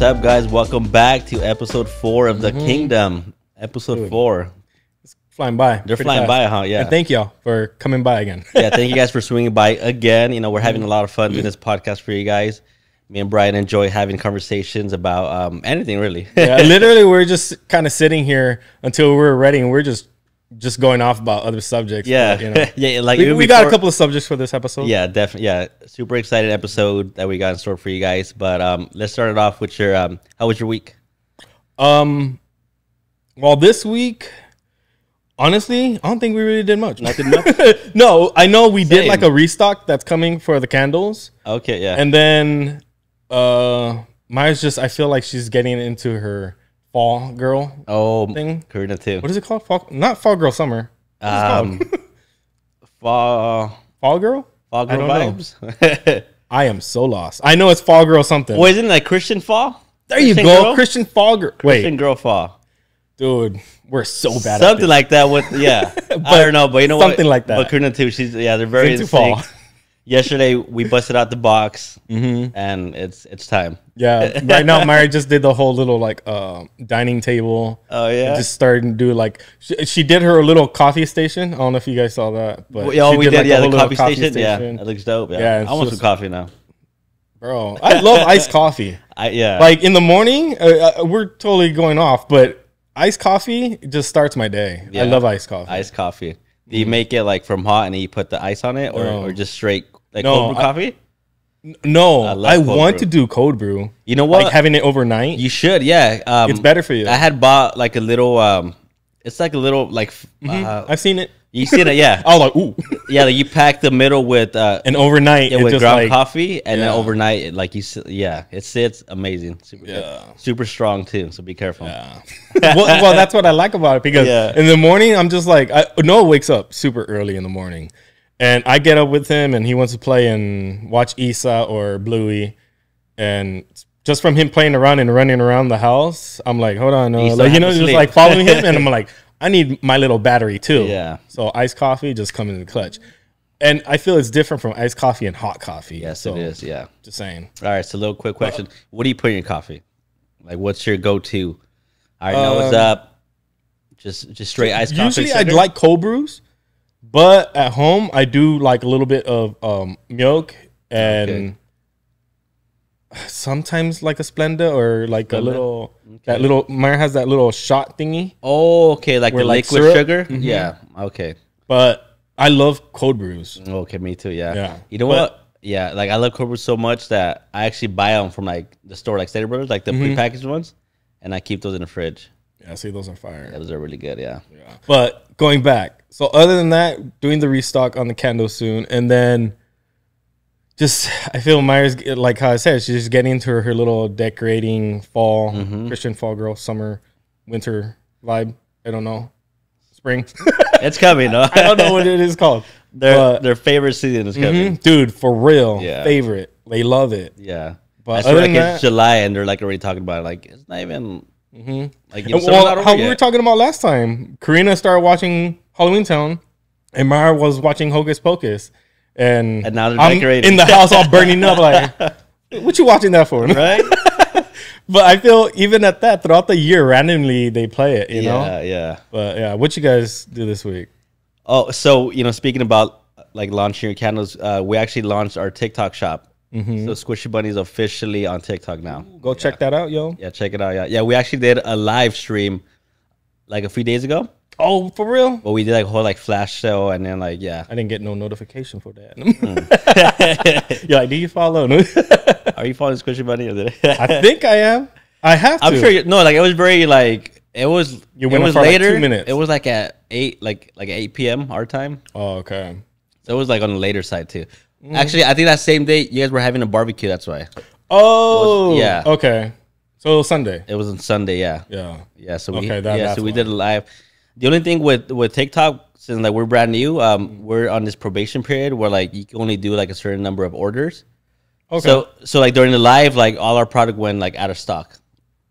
What's up, guys? Welcome back to episode 4 of Duh Kingdumb. Episode 4. It's flying by. They're flying by, huh? Yeah. And thank y'all for coming by again. Yeah, thank you guys for swinging by again. You know, we're having a lot of fun doing this podcast for you guys. Me and Brian enjoy having conversations about anything, really. Yeah, literally, we're just kind of sitting here until we're ready, and we're just going off about other subjects. Yeah, but, you know, yeah. Like we got a couple of subjects for this episode. Yeah, definitely. Yeah, super excited episode that we got in store for you guys. But let's start it off with your how was your week? Well, this week, honestly, I don't think we really did much. Nothing much. No, I know we did like a restock that's coming for the candles. Okay, yeah. And then Maya's just, I feel like she's getting into her fall girl thing. Karina too. What is it called? Not fall girl summer. Fall girl? Fall girl vibes. I am so lost. I know it's fall girl something. Well, isn't it like Christian fall? There you go. Girl? Christian fall girl. Christian girl fall. Dude, we're so bad something at this. Like that with I don't know, but you know something what? Something like that. But Karina too, they're very into fall. Yesterday we busted out the box and it's time. Yeah, right now Mary just did the whole little like dining table. Oh yeah, just started to do like she did her little coffee station. I don't know if you guys saw that, but we did like, the coffee station. Yeah, that looks dope. Yeah, I want some coffee now, bro. I love iced coffee. Like in the morning, we're totally going off, but iced coffee just starts my day. Yeah. I love iced coffee. Iced coffee. Do you make it like from hot and then you put the ice on it, or just straight like cold brew coffee? No, I want to do cold brew. You know what? Like having it overnight. You should, yeah. It's better for you. I had bought like a little. It's like a little like. I've seen it. You seen it, yeah. I was like, ooh. Yeah, like you pack the middle with and overnight with just ground like, coffee, and then overnight, it sits amazing. Super strong too. So be careful. Yeah. well, that's what I like about it because in the morning I'm just like Noah wakes up super early in the morning, and I get up with him, and he wants to play and watch Isa or Bluey, and just from him playing around and running around the house, I'm like, hold on, no, like, just like following him, and I'm like, I need my little battery too. Yeah. So iced coffee just comes in the clutch. And I feel it's different from iced coffee and hot coffee. Yes, it is. Yeah. Just saying. All right. So, a little quick question: what do you put in your coffee? Like, what's your go-to? All right, now what's up? Just straight iced coffee. Usually, I'd like cold brews, but at home, I do like a little bit of milk and sometimes like a Splenda or like a little. That little Meyer has that little shot thingy. Oh, okay, like the liquid sugar. Yeah, okay. But I love cold brews. Okay, me too. Yeah. You know what? Yeah, like I love cold brews so much that I actually buy them from like the store, like Stater Brothers, like the prepackaged ones, and I keep those in the fridge. Yeah, see, those are fire. Yeah, those are really good. Yeah. But going back, so other than that, doing the restock on the candles soon, and then. I feel Myers, like how I said, she's just getting into her little decorating fall, Christian fall girl, summer, winter vibe. I don't know. Spring. It's coming, no? I don't know what it is called. Their favorite season is coming. Dude, for real. Yeah. Favorite. They love it. Yeah. But I feel it's July and they're like already talking about it. Like, it's not even. Like, how we were talking about last time, Karina started watching Halloween Town and Mara was watching Hocus Pocus. And now they're decorating. In the house all burning up like, what you watching that for? Right? But I feel even at that, throughout the year, randomly they play it, you know? Yeah. But yeah, what you guys do this week? Oh, so, speaking about like launching your candles, we actually launched our TikTok shop. So Squishy Bunny's officially on TikTok now. Go check that out, yo. Yeah, check it out. Yeah, we actually did a live stream like a few days ago. Oh, for real? Well, we did like a whole like flash show, and then like I didn't get no notification for that. You're like, do you follow? Are you following Squishy Bunny? I think I am. I have to. I'm sure. No, like it was very like it was. You went for later. Like 2 minutes. It was like at 8, like 8 p.m. our time. Oh, okay. So it was like on the later side too. Actually, I think that same day you guys were having a barbecue. That's why. Oh, yeah. Okay. So it was Sunday. It was on Sunday. Yeah. Yeah. So we we did a live. The only thing with TikTok, since like we're brand new, we're on this probation period where like you can only do like a certain number of orders. Okay. So like during the live, like all our product went like out of stock.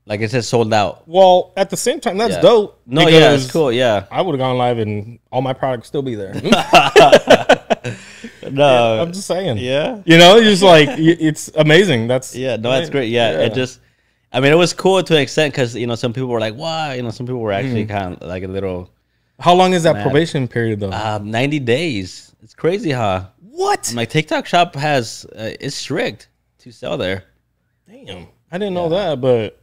Like it says sold out. Well, at the same time, that's dope. No, yeah, it's cool. Yeah. I would have gone live and all my products still be there. No, I'm just saying. Yeah. You know, just like it's amazing. That's that's great. Yeah. I mean, it was cool to an extent because some people were like, "Wow," some people were actually kind of like a little. How long is that mad. probation period though? 90 days. It's crazy, huh? What? My TikTok shop has it's strict to sell there. Damn, I didn't know that, but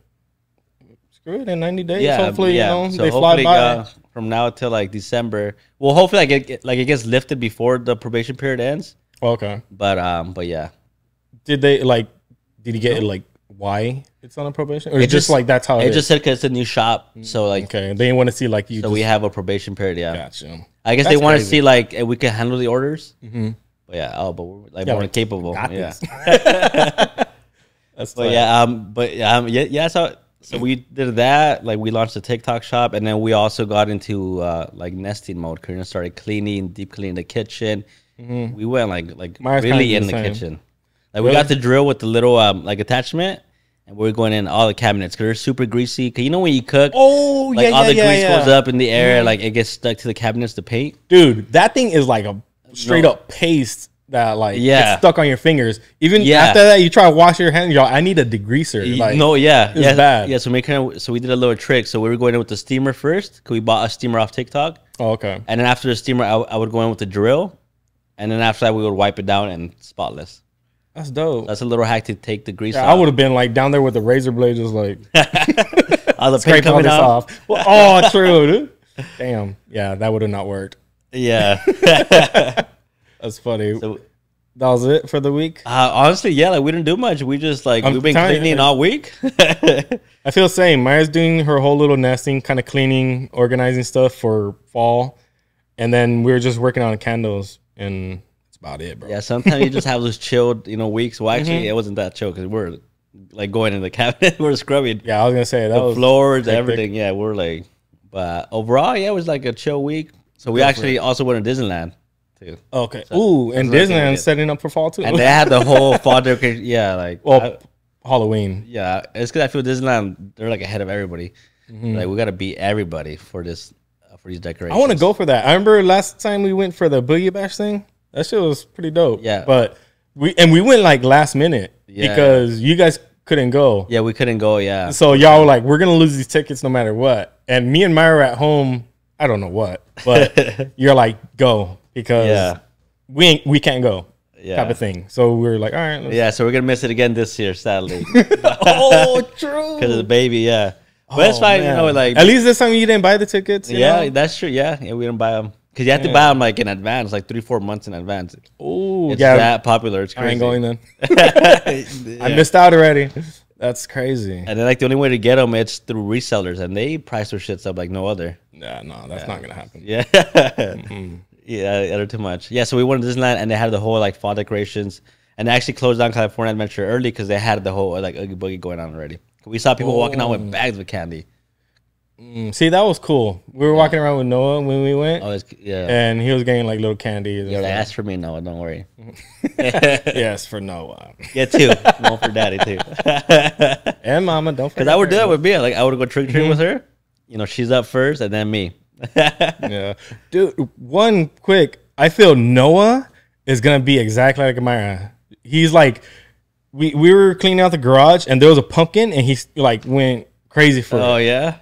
screw it. In 90 days, Yeah, hopefully, so they fly by. From now till like December. Well, hopefully, it gets lifted before the probation period ends. Okay, but yeah. Did he get like why it's on a probation, or just like that's how it is? Just said because it's a new shop, so like okay, they didn't want to see like you. So we have a probation period. Yeah, gotcha. I guess they want to see like if we can handle the orders. But yeah, but we're like more capable. Yeah. That's but yeah. So we did that. Like we launched a TikTok shop, and then we also got into like nesting mode. Karina started deep cleaning the kitchen. We went like really in the kitchen. Like we got the drill with the little like attachment, and we're going in all the cabinets because they're super greasy. Cause when you cook, all the grease goes up in the air, like it gets stuck to the cabinets, the paint. Dude, that thing is like a straight up paste that like gets stuck on your fingers. Even after that, you try to wash your hands. Y'all, I need a degreaser. Like, it's bad. Yeah, so we did a little trick. So we were going in with the steamer first because we bought a steamer off TikTok. Oh, okay. And then after the steamer, I would go in with the drill, and then after that, we would wipe it down and spotless. That's dope. That's a little hack to take the grease off. I would have been like down there with the razor blade, just like all the paint coming off. Well, oh, true, dude. Damn. Yeah, that would have not worked. Yeah. That's funny. So, that was it for the week? Honestly, yeah. Like we didn't do much. We just we've been cleaning all week. I feel the same. Maya's doing her whole little nesting, kind of cleaning, organizing stuff for fall, and then we were just working on candles and. About it, bro. Yeah, sometimes you just have those chilled, weeks. Well, actually, it wasn't that chill because we're like going in the cabinet, we're scrubbing. Yeah, I was gonna say that was floors, hectic. Everything. Yeah, we're like, but overall, yeah, it was like a chill week. So we actually also went to Disneyland too. Okay. So, and Disneyland's setting up for fall too. And they had the whole fall decoration. Yeah, like Halloween. Yeah, it's because I feel Disneyland they're like ahead of everybody. Like we got to beat everybody for these decorations. I want to go for that. I remember last time we went for the Boogie Bash thing. That shit was pretty dope. Yeah. But we went like last minute because you guys couldn't go. Yeah, we couldn't go, yeah. So y'all were like, we're going to lose these tickets no matter what. And me and Myra were at home, I don't know what, but you're like, go because we can't go type of thing. So we were like, all right. So we're going to miss it again this year, sadly. Oh, true. Because of the baby, yeah. But it's fine, like. At least this time you didn't buy the tickets. You know? That's true, yeah. We didn't buy them. Because you have to buy them like in advance, like 3-4 months in advance. Oh, it's that popular. It's crazy. I ain't going then. I missed out already. That's crazy. And then like the only way to get them, it's through resellers, and they price their shits up like no other. Yeah, no, that's not gonna happen. Yeah, yeah, they're too much. Yeah, so we went to Disneyland, and they had the whole like fall decorations, and they actually closed down California Adventure early because they had the whole like Oogie Boogie going on already. We saw people walking out with bags of candy. See, that was cool. We were walking around with Noah when we went. Oh, and he was getting like little candies. Yeah, ask for me, Noah. Don't worry. Yes, for Noah. Yeah, too. No, for Daddy too. And Mama, don't forget. Because I would do that with Mia. Like I would go trick or treating with her. She's up first, and then me. Yeah, dude. One quick. I feel Noah is gonna be exactly like Amira. He's like, we were cleaning out the garage, and there was a pumpkin, and he like went crazy for it. Oh yeah.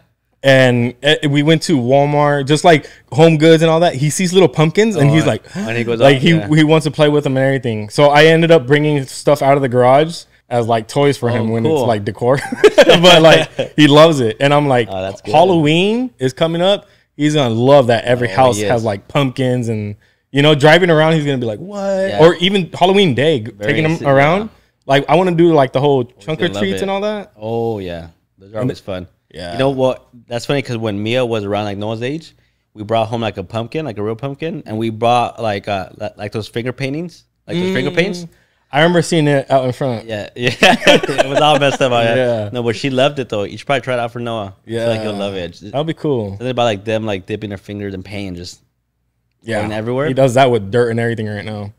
And we went to Walmart, just like Home Goods and all that. He sees little pumpkins, and he's like, and he goes like he wants to play with them and everything. So I ended up bringing stuff out of the garage as like toys for him when it's like decor. But like he loves it, and I'm like, Halloween is coming up. He's gonna love that. Every house has like pumpkins, and driving around, he's gonna be like, what? Yeah. Or even Halloween day, taking him around. Yeah. Like I want to do like the whole trunk or treats and all that. Oh yeah, those are always fun. Yeah. You know what? That's funny because when Mia was around like Noah's age, we brought home like a pumpkin, like a real pumpkin, and we brought like those finger paintings, like those finger paints. I remember seeing it out in front. Yeah. It was all messed up. Yeah. No, but she loved it though. You should probably try it out for Noah. Yeah, I feel like he'll love it. That'll be cool. Something about like them like dipping their fingers in paint, just going everywhere. He does that with dirt and everything right now,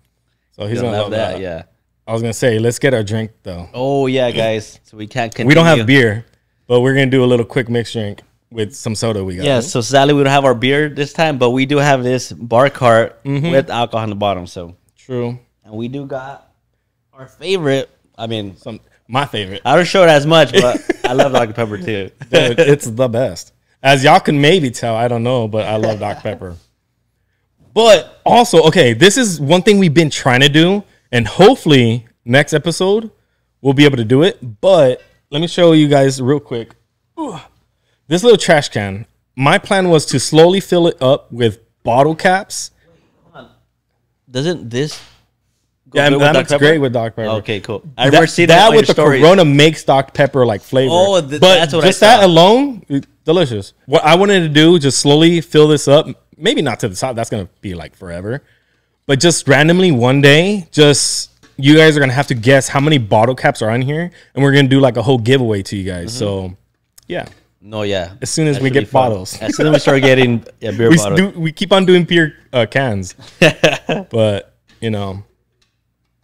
so he's gonna love that. Yeah. I was gonna say, let's get our drink though. Oh yeah, guys. So we can't continue. We don't have beer. But we're going to do a little quick mix drink with some soda we got. Yeah, so sadly we don't have our beer this time, but we do have this bar cart with alcohol on the bottom. So true. And we do got our favorite I mean, my favorite. I don't show it as much, but I love Dr. Pepper too. Dude, it's the best. As y'all can maybe tell, I don't know, but I love Dr. Pepper. But also, okay, this is one thing we've been trying to do, and hopefully next episode we'll be able to do it. But let me show you guys real quick. Ooh. This little trash can. My plan was to slowly fill it up with bottle caps. Doesn't this? Yeah, that looks great with Dr. Pepper. Okay, cool. I remember seeing that with the stories. Corona makes Dr. Pepper like flavor. Oh, but that's what just I saw. that alone, delicious. What I wanted to do, just slowly fill this up. Maybe not to the top. That's gonna be like forever. But just randomly one day, just you guys are gonna have to guess how many bottle caps are on here, and we're gonna do like a whole giveaway to you guys. So, yeah. No, yeah. As soon as we get bottles, as soon as we start getting beer bottles, we keep on doing beer cans. But you know.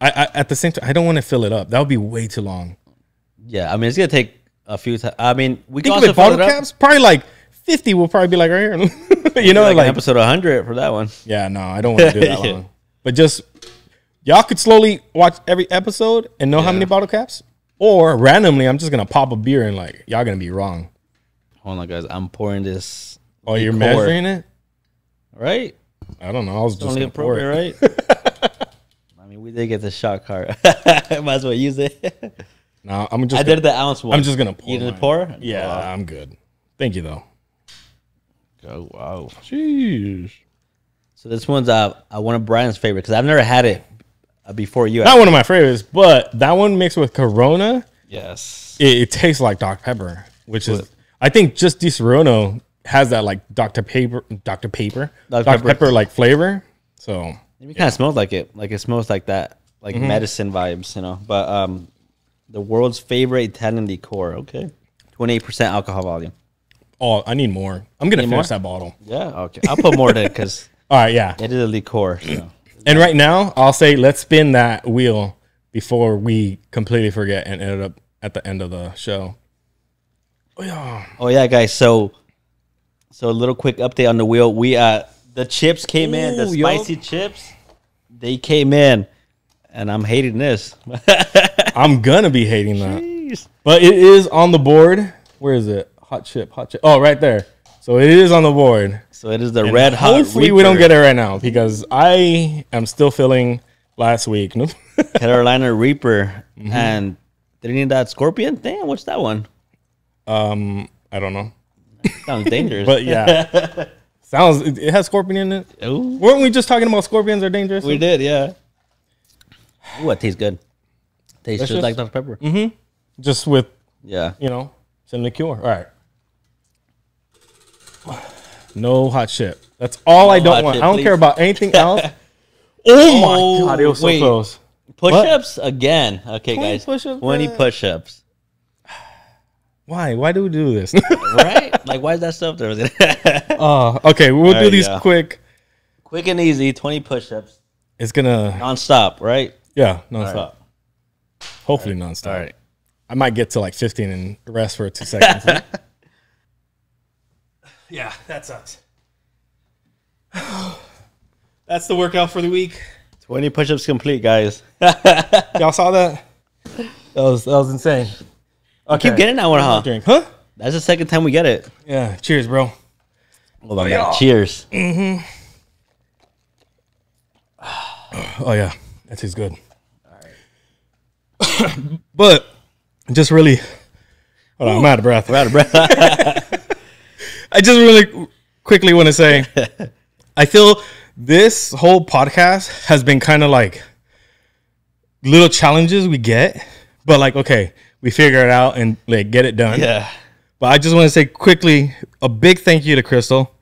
I at the same time, I don't want to fill it up. That would be way too long. Yeah, I mean, it's gonna take a few times. I mean, we can think also with bottle caps, probably like 50 will probably be like right here. You know, like episode 100 for that one. Yeah, no, I don't want to do that long. But just y'all could slowly watch every episode and know how many bottle caps, or randomly, I'm just gonna pop a beer and like y'all gonna be wrong. Hold on, guys. I'm pouring this. Oh, you're measuring it, right? I don't know. I was just only gonna pour it. Right? I mean, we did get the shot card. Might as well use it. No, I did the ounce one. I'm just gonna pour. You didn't pour? Yeah, I'm good. Thank you though. Oh wow, jeez. So this one's one of Brian's favorite because I've never had it before you. Not one of my favorites, but that one mixed with Corona. Yes, it tastes like Dr. Pepper, which is I think just Corona has that like Dr. Pepper like flavor. So. It kind of smells like it. Like it smells like that, like medicine vibes, you know. But the world's favorite Italian liqueur. Okay, 28% alcohol volume. Oh, I need more. I'm gonna finish that bottle. Yeah. Okay. I'll put more there because. All right. Yeah. It is a liqueur. So. And right now, I'll say let's spin that wheel before we completely forget and end up at the end of the show. Oh yeah, guys. So a little quick update on the wheel. We the chips came in. The spicy chips, they came in, and I'm hating this. I'm gonna be hating that. Jeez. But it is on the board. Where is it? Hot chip. Oh, right there. So it is on the board. So it is the red hot. Hopefully we don't get it right now because I am still feeling last week. Carolina Reaper. And did you need that Scorpion? Damn, what's that one? I don't know. Sounds dangerous. But yeah. It has scorpion in it. Ooh. Weren't we just talking about scorpions are dangerous? We did, yeah. Ooh, it tastes good. Tastes just like Dr. Pepper. Mm-hmm. Just with, you know, some liqueur. All right. No hot chip. That's all I don't want. I don't care about anything else. Oh my God, it was so close. Push-ups again. Okay, guys. 20 push-ups. Why? Why do we do this? Right? Like, why is that stuff there? Okay, we'll do these quick. Quick and easy, 20 push-ups. It's gonna... Non-stop, right? Yeah, non-stop. Right. Hopefully non-stop. All right. I might get to like 15 and rest for 2 seconds. Yeah, that sucks. That's the workout for the week. 20 push-ups complete, guys. Y'all saw that? That was insane. Okay. Keep getting that one, huh? Drink. Huh? That's the second time we get it. Yeah. Cheers, bro. Hold on, man. Cheers. Mm-hmm. Oh, yeah. That tastes good. All right. But just really... Hold on, I'm out of breath. We're out of breath. I just really quickly want to say, I feel this whole podcast has been kind of like little challenges we get, but like, okay, we figure it out and like get it done. Yeah. But I just want to say quickly a big thank you to Crystal,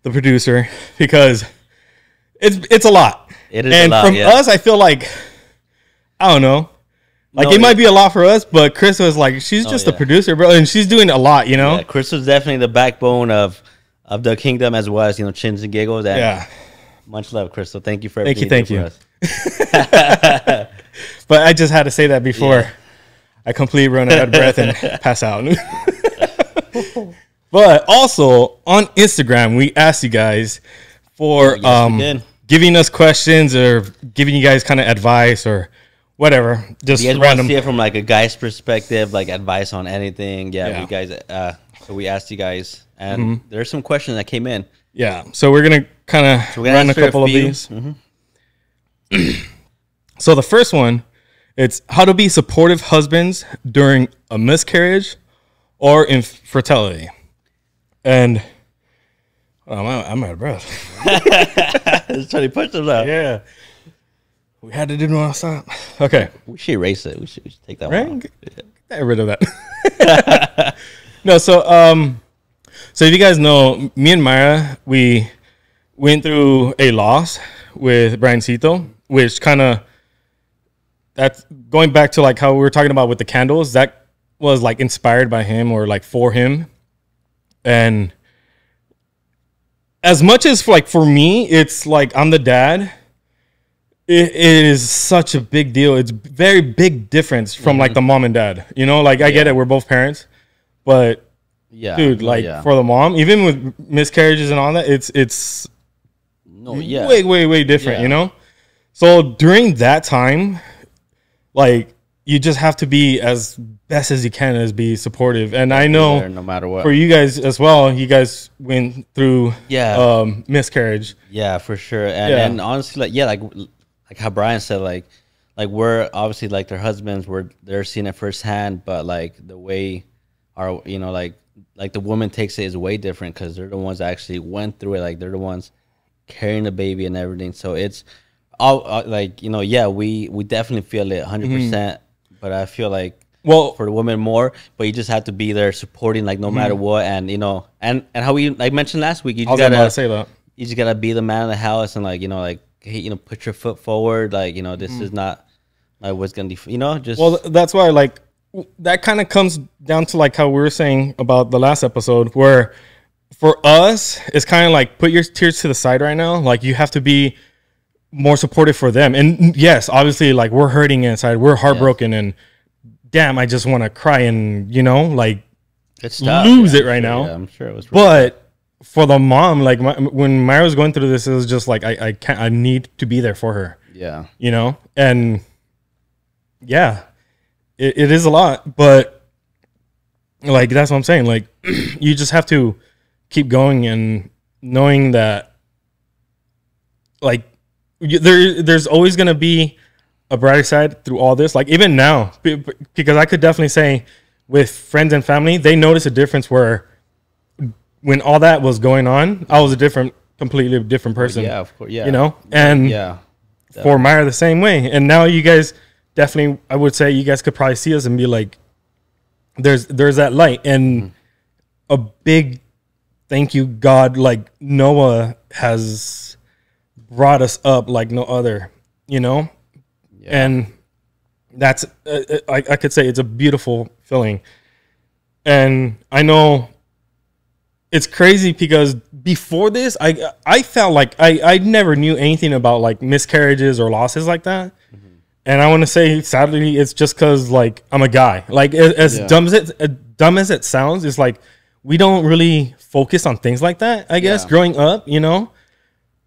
the producer, because it's a lot. It is and a lot. And from us, I feel like, I don't know. Like, it might be a lot for us, but Crystal is like, she's just a producer, bro, and she's doing a lot, you know? Yeah, Crystal's definitely the backbone of Duh Kingdumb, as well as, you know, Chins and Giggles. And much love, Crystal. Thank you for everything. Thank you. But I just had to say that before I completely run out of breath and pass out. But also, on Instagram, we asked you guys for giving us questions or giving you guys kind of advice or whatever. Just you guys want random. to see it from like a guy's perspective, like advice on anything. Yeah. We guys, so we asked you guys, and there's some questions that came in. Yeah, so we're gonna kind of run a couple of these. So the first one, it's how to be supportive husbands during a miscarriage or infertility. And I'm out of breath. Just trying to push them out. Yeah. We had to do non-stop. Okay. We should erase it. We should take that one off. Get rid of that. No, so if you guys know, me and Myra, we went through a loss with Briancito, which kind of, that's going back to like how we were talking about with the candles, that was like inspired by him or like for him. And as much as like for me, it's like I'm the dad. It is such a big deal. It's very big difference from like the mom and dad. You know, like I get it, we're both parents, but dude, like for the mom, even with miscarriages and all that, it's way different. You know, so during that time, like you just have to be as best as you can as be supportive. And I know no matter what, for you guys as well, you guys went through miscarriage. Yeah, for sure. And honestly, like how Brian said, like we're obviously like their husbands, they're seeing it firsthand, but like the way our, you know, like the woman takes it is way different because they're the ones that actually went through it. Like they're the ones carrying the baby and everything. So it's all like, you know, we definitely feel it 100%, but I feel like, well, for the women more, but you just have to be there supporting, like no matter what. And, you know, and how we like mentioned last week, you just gotta be the man of the house and like, you know, like, hey, you know, put your foot forward. Like, you know, this is not like what's going to be, you know, just. Well, that's why, like, that kind of comes down to like how we were saying about the last episode, where for us, it's kind of like put your tears to the side right now. Like, you have to be more supportive for them. And yes, obviously, like, we're hurting inside. We're heartbroken and damn, I just want to cry and, you know, like, it's tough, lose it right now. Yeah, I'm sure it was. But for the mom, like when Myra was going through this, it was just like I need to be there for her. Yeah, you know, and yeah, it is a lot, but like that's what I'm saying. Like you just have to keep going and knowing that, like there's always gonna be a brighter side through all this. Like even now, because I could definitely say with friends and family, they notice a difference where. When all that was going on, I was a completely different person. Yeah, of course. Yeah, you know, and for Myra the same way. And now you guys definitely, I would say, you guys could probably see us and be like, "There's that light." And a big thank you, God. Like Noah has brought us up like no other. You know, and that's I could say it's a beautiful feeling. And I know. It's crazy because before this, I felt like I never knew anything about like miscarriages or losses like that. And I want to say, sadly, it's just because like I'm a guy. Like as dumb as it sounds, it's like we don't really focus on things like that. I guess growing up, you know,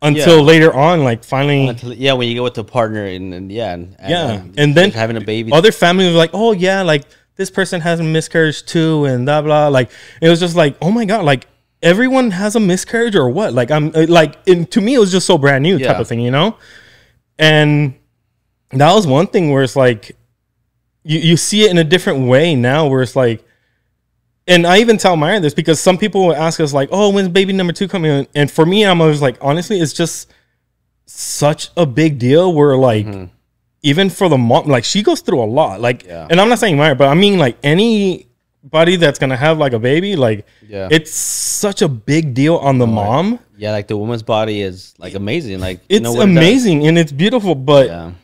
until later on, like finally, when you go with the partner and then having a baby, other families are like, oh yeah, like this person has a miscarriage too, and blah blah. Like it was just like, oh my god, like. Everyone has a miscarriage or what? Like I'm like, to me, it was just so brand new type of thing, you know? And that was one thing where it's like, you see it in a different way now where it's like, and I even tell Myra this because some people will ask us like, oh, when's baby number 2 coming in? And for me, I'm always like, honestly, it's just such a big deal where like, even for the mom, like she goes through a lot. Like, and I'm not saying Myra, but I mean like anybody that's gonna have like a baby, like it's such a big deal on the mom. Yeah, like the woman's body is like amazing. Like it's amazing and it's beautiful, but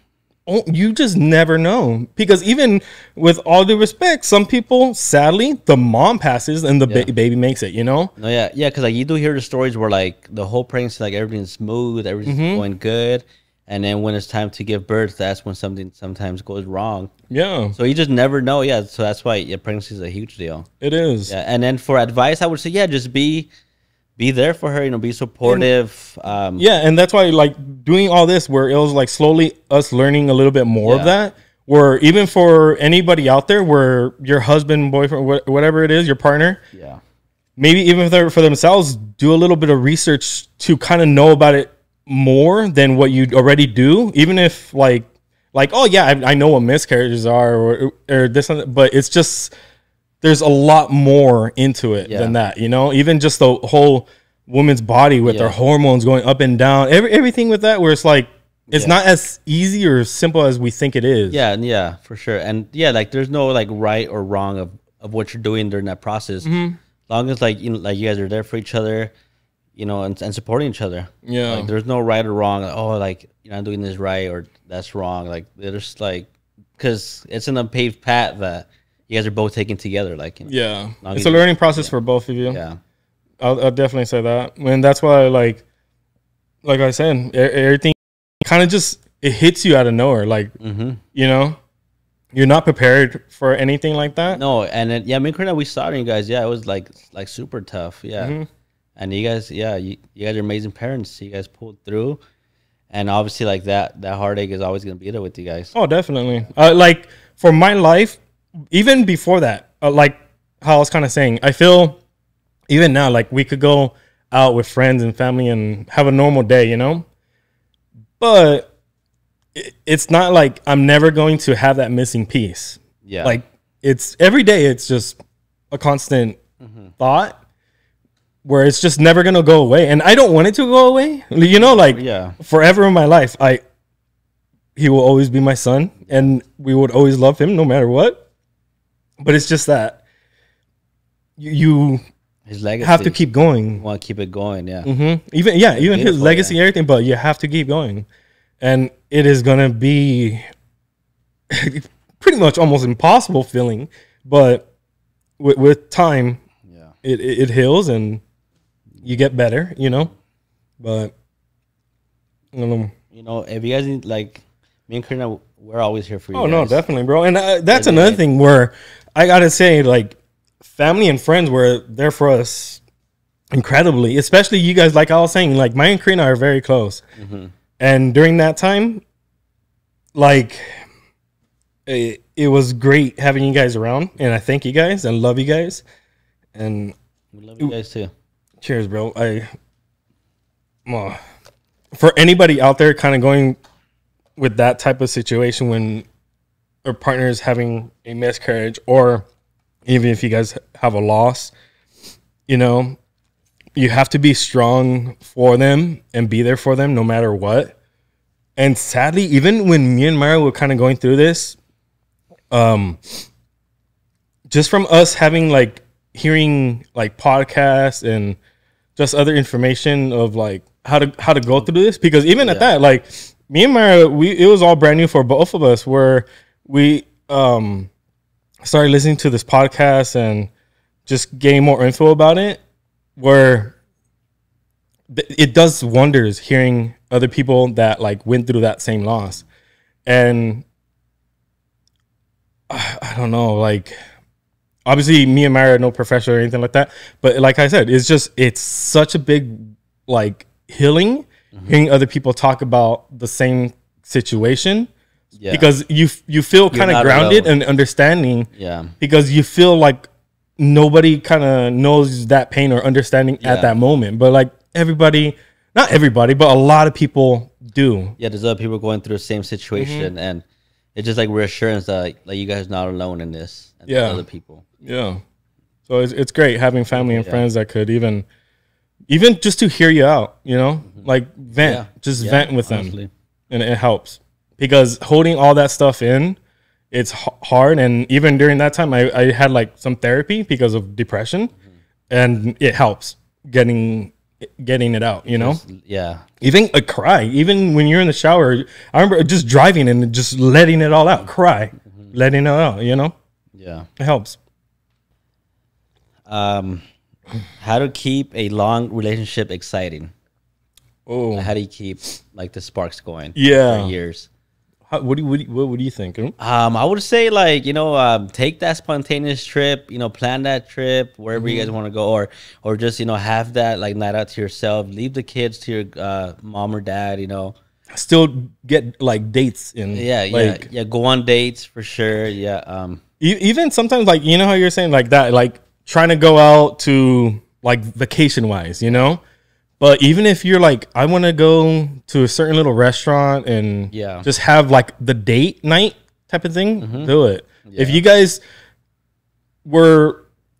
you just never know because even with all due respect, some people sadly the mom passes and the baby makes it. You know? No, because like you do hear the stories where like the whole pregnancy, like everything's smooth, everything's going good. And then when it's time to give birth, that's when something sometimes goes wrong. Yeah. So you just never know. Yeah. So that's why pregnancy is a huge deal. It is. Yeah. And then for advice, I would say, just be there for her. You know, be supportive. And that's why like doing all this, where it was like slowly us learning a little bit more of that where even for anybody out there, where your husband, boyfriend, whatever it is, your partner, yeah, maybe even if they're for themselves, do a little bit of research to kind of know about it more than what you already do. Even if like, oh yeah, I know what miscarriages are or this, but it's just, there's a lot more into it than that, you know, even just the whole woman's body with their hormones going up and down, everything with that, where it's like, it's not as easy or simple as we think it is. Yeah, for sure. And yeah, like there's no like right or wrong of what you're doing during that process. As long as like, you know, like you guys are there for each other, you know, and supporting each other. Yeah. Like there's no right or wrong. Like, oh, like, you know, I'm doing this right or that's wrong. Like there's like, because it's an unpaved path that you guys are both taking together. Like, you know, it's a learning process for both of you. Yeah. I'll definitely say that. And that's why, like I said, everything kind of just, it hits you out of nowhere. Like, you know, you're not prepared for anything like that. No. And then, yeah, me and Karina, we saw it in you guys. Yeah. It was like super tough. Yeah. And you guys, you guys are amazing parents. You guys pulled through. And obviously like that heartache is always going to be there with you guys. Oh, definitely. Like for my life, even before that, like how I was kind of saying, I feel even now, like we could go out with friends and family and have a normal day, you know? But it's not like I'm never going to have that missing piece. Yeah. Like it's every day, it's just a constant thought where it's just never going to go away. And I don't want it to go away. You know, like forever in my life, he will always be my son and we would always love him no matter what. But it's just that you his legacy have to keep going. You want to keep it going, yeah. Even his legacy, everything, but you have to keep going. And it is going to be pretty much almost impossible feeling, but with time, it heals and you get better, you know? But, I don't know. You know, if you guys need, like, me and Karina, we're always here for you. Oh, guys. No, definitely, bro. And that's another thing where I got to say, like, family and friends were there for us incredibly, especially you guys. Like I was saying, like my and Karina are very close. And during that time, like it was great having you guys around. And I thank you guys and love you guys. And we love you guys too. Cheers, bro. For anybody out there kind of going with that type of situation when a partner is having a miscarriage, or even if you guys have a loss, you know, you have to be strong for them and be there for them no matter what. And sadly, even when me and Mara were kind of going through this, just from us having like hearing like podcasts and just other information of like how to go through this, because even at that, like me and Mara, it was all brand new for both of us, where we started listening to this podcast and just getting more info about it, where it does wonders hearing other people that like went through that same loss. And I don't know, like obviously me and Mara are no professional or anything like that, but like I said, it's such a big like healing hearing other people talk about the same situation. Because you feel kind of grounded and understanding. Because you feel like nobody kind of knows that pain or understanding at that moment. But like not everybody, but a lot of people do. Yeah, there's other people going through the same situation, and it's just like reassurance that like you guys are not alone in this. And other people. Yeah. So it's great having family and friends that could even just to hear you out, you know, like vent, vent with them, and it helps. Because holding all that stuff in, it's hard. And even during that time, I had like some therapy because of depression, and it helps getting it out, you know? Even a cry, even when you're in the shower, I remember just driving and just letting it all out, letting it out, you know? Yeah. It helps. How to keep a long relationship exciting? Oh, how do you keep like the sparks going? Yeah, for years. What do you think? I would say like, you know, take that spontaneous trip. You know, plan that trip wherever you guys want to go, or just, you know, have that like night out to yourself. Leave the kids to your mom or dad. You know, still get like dates in. Yeah, like, yeah. Go on dates for sure. Yeah. Even sometimes, like, you know how you're saying like that, like trying to go out to like vacation wise, you know. But even if you're like, I want to go to a certain little restaurant and just have like the date night type of thing, do it. Yeah. If you guys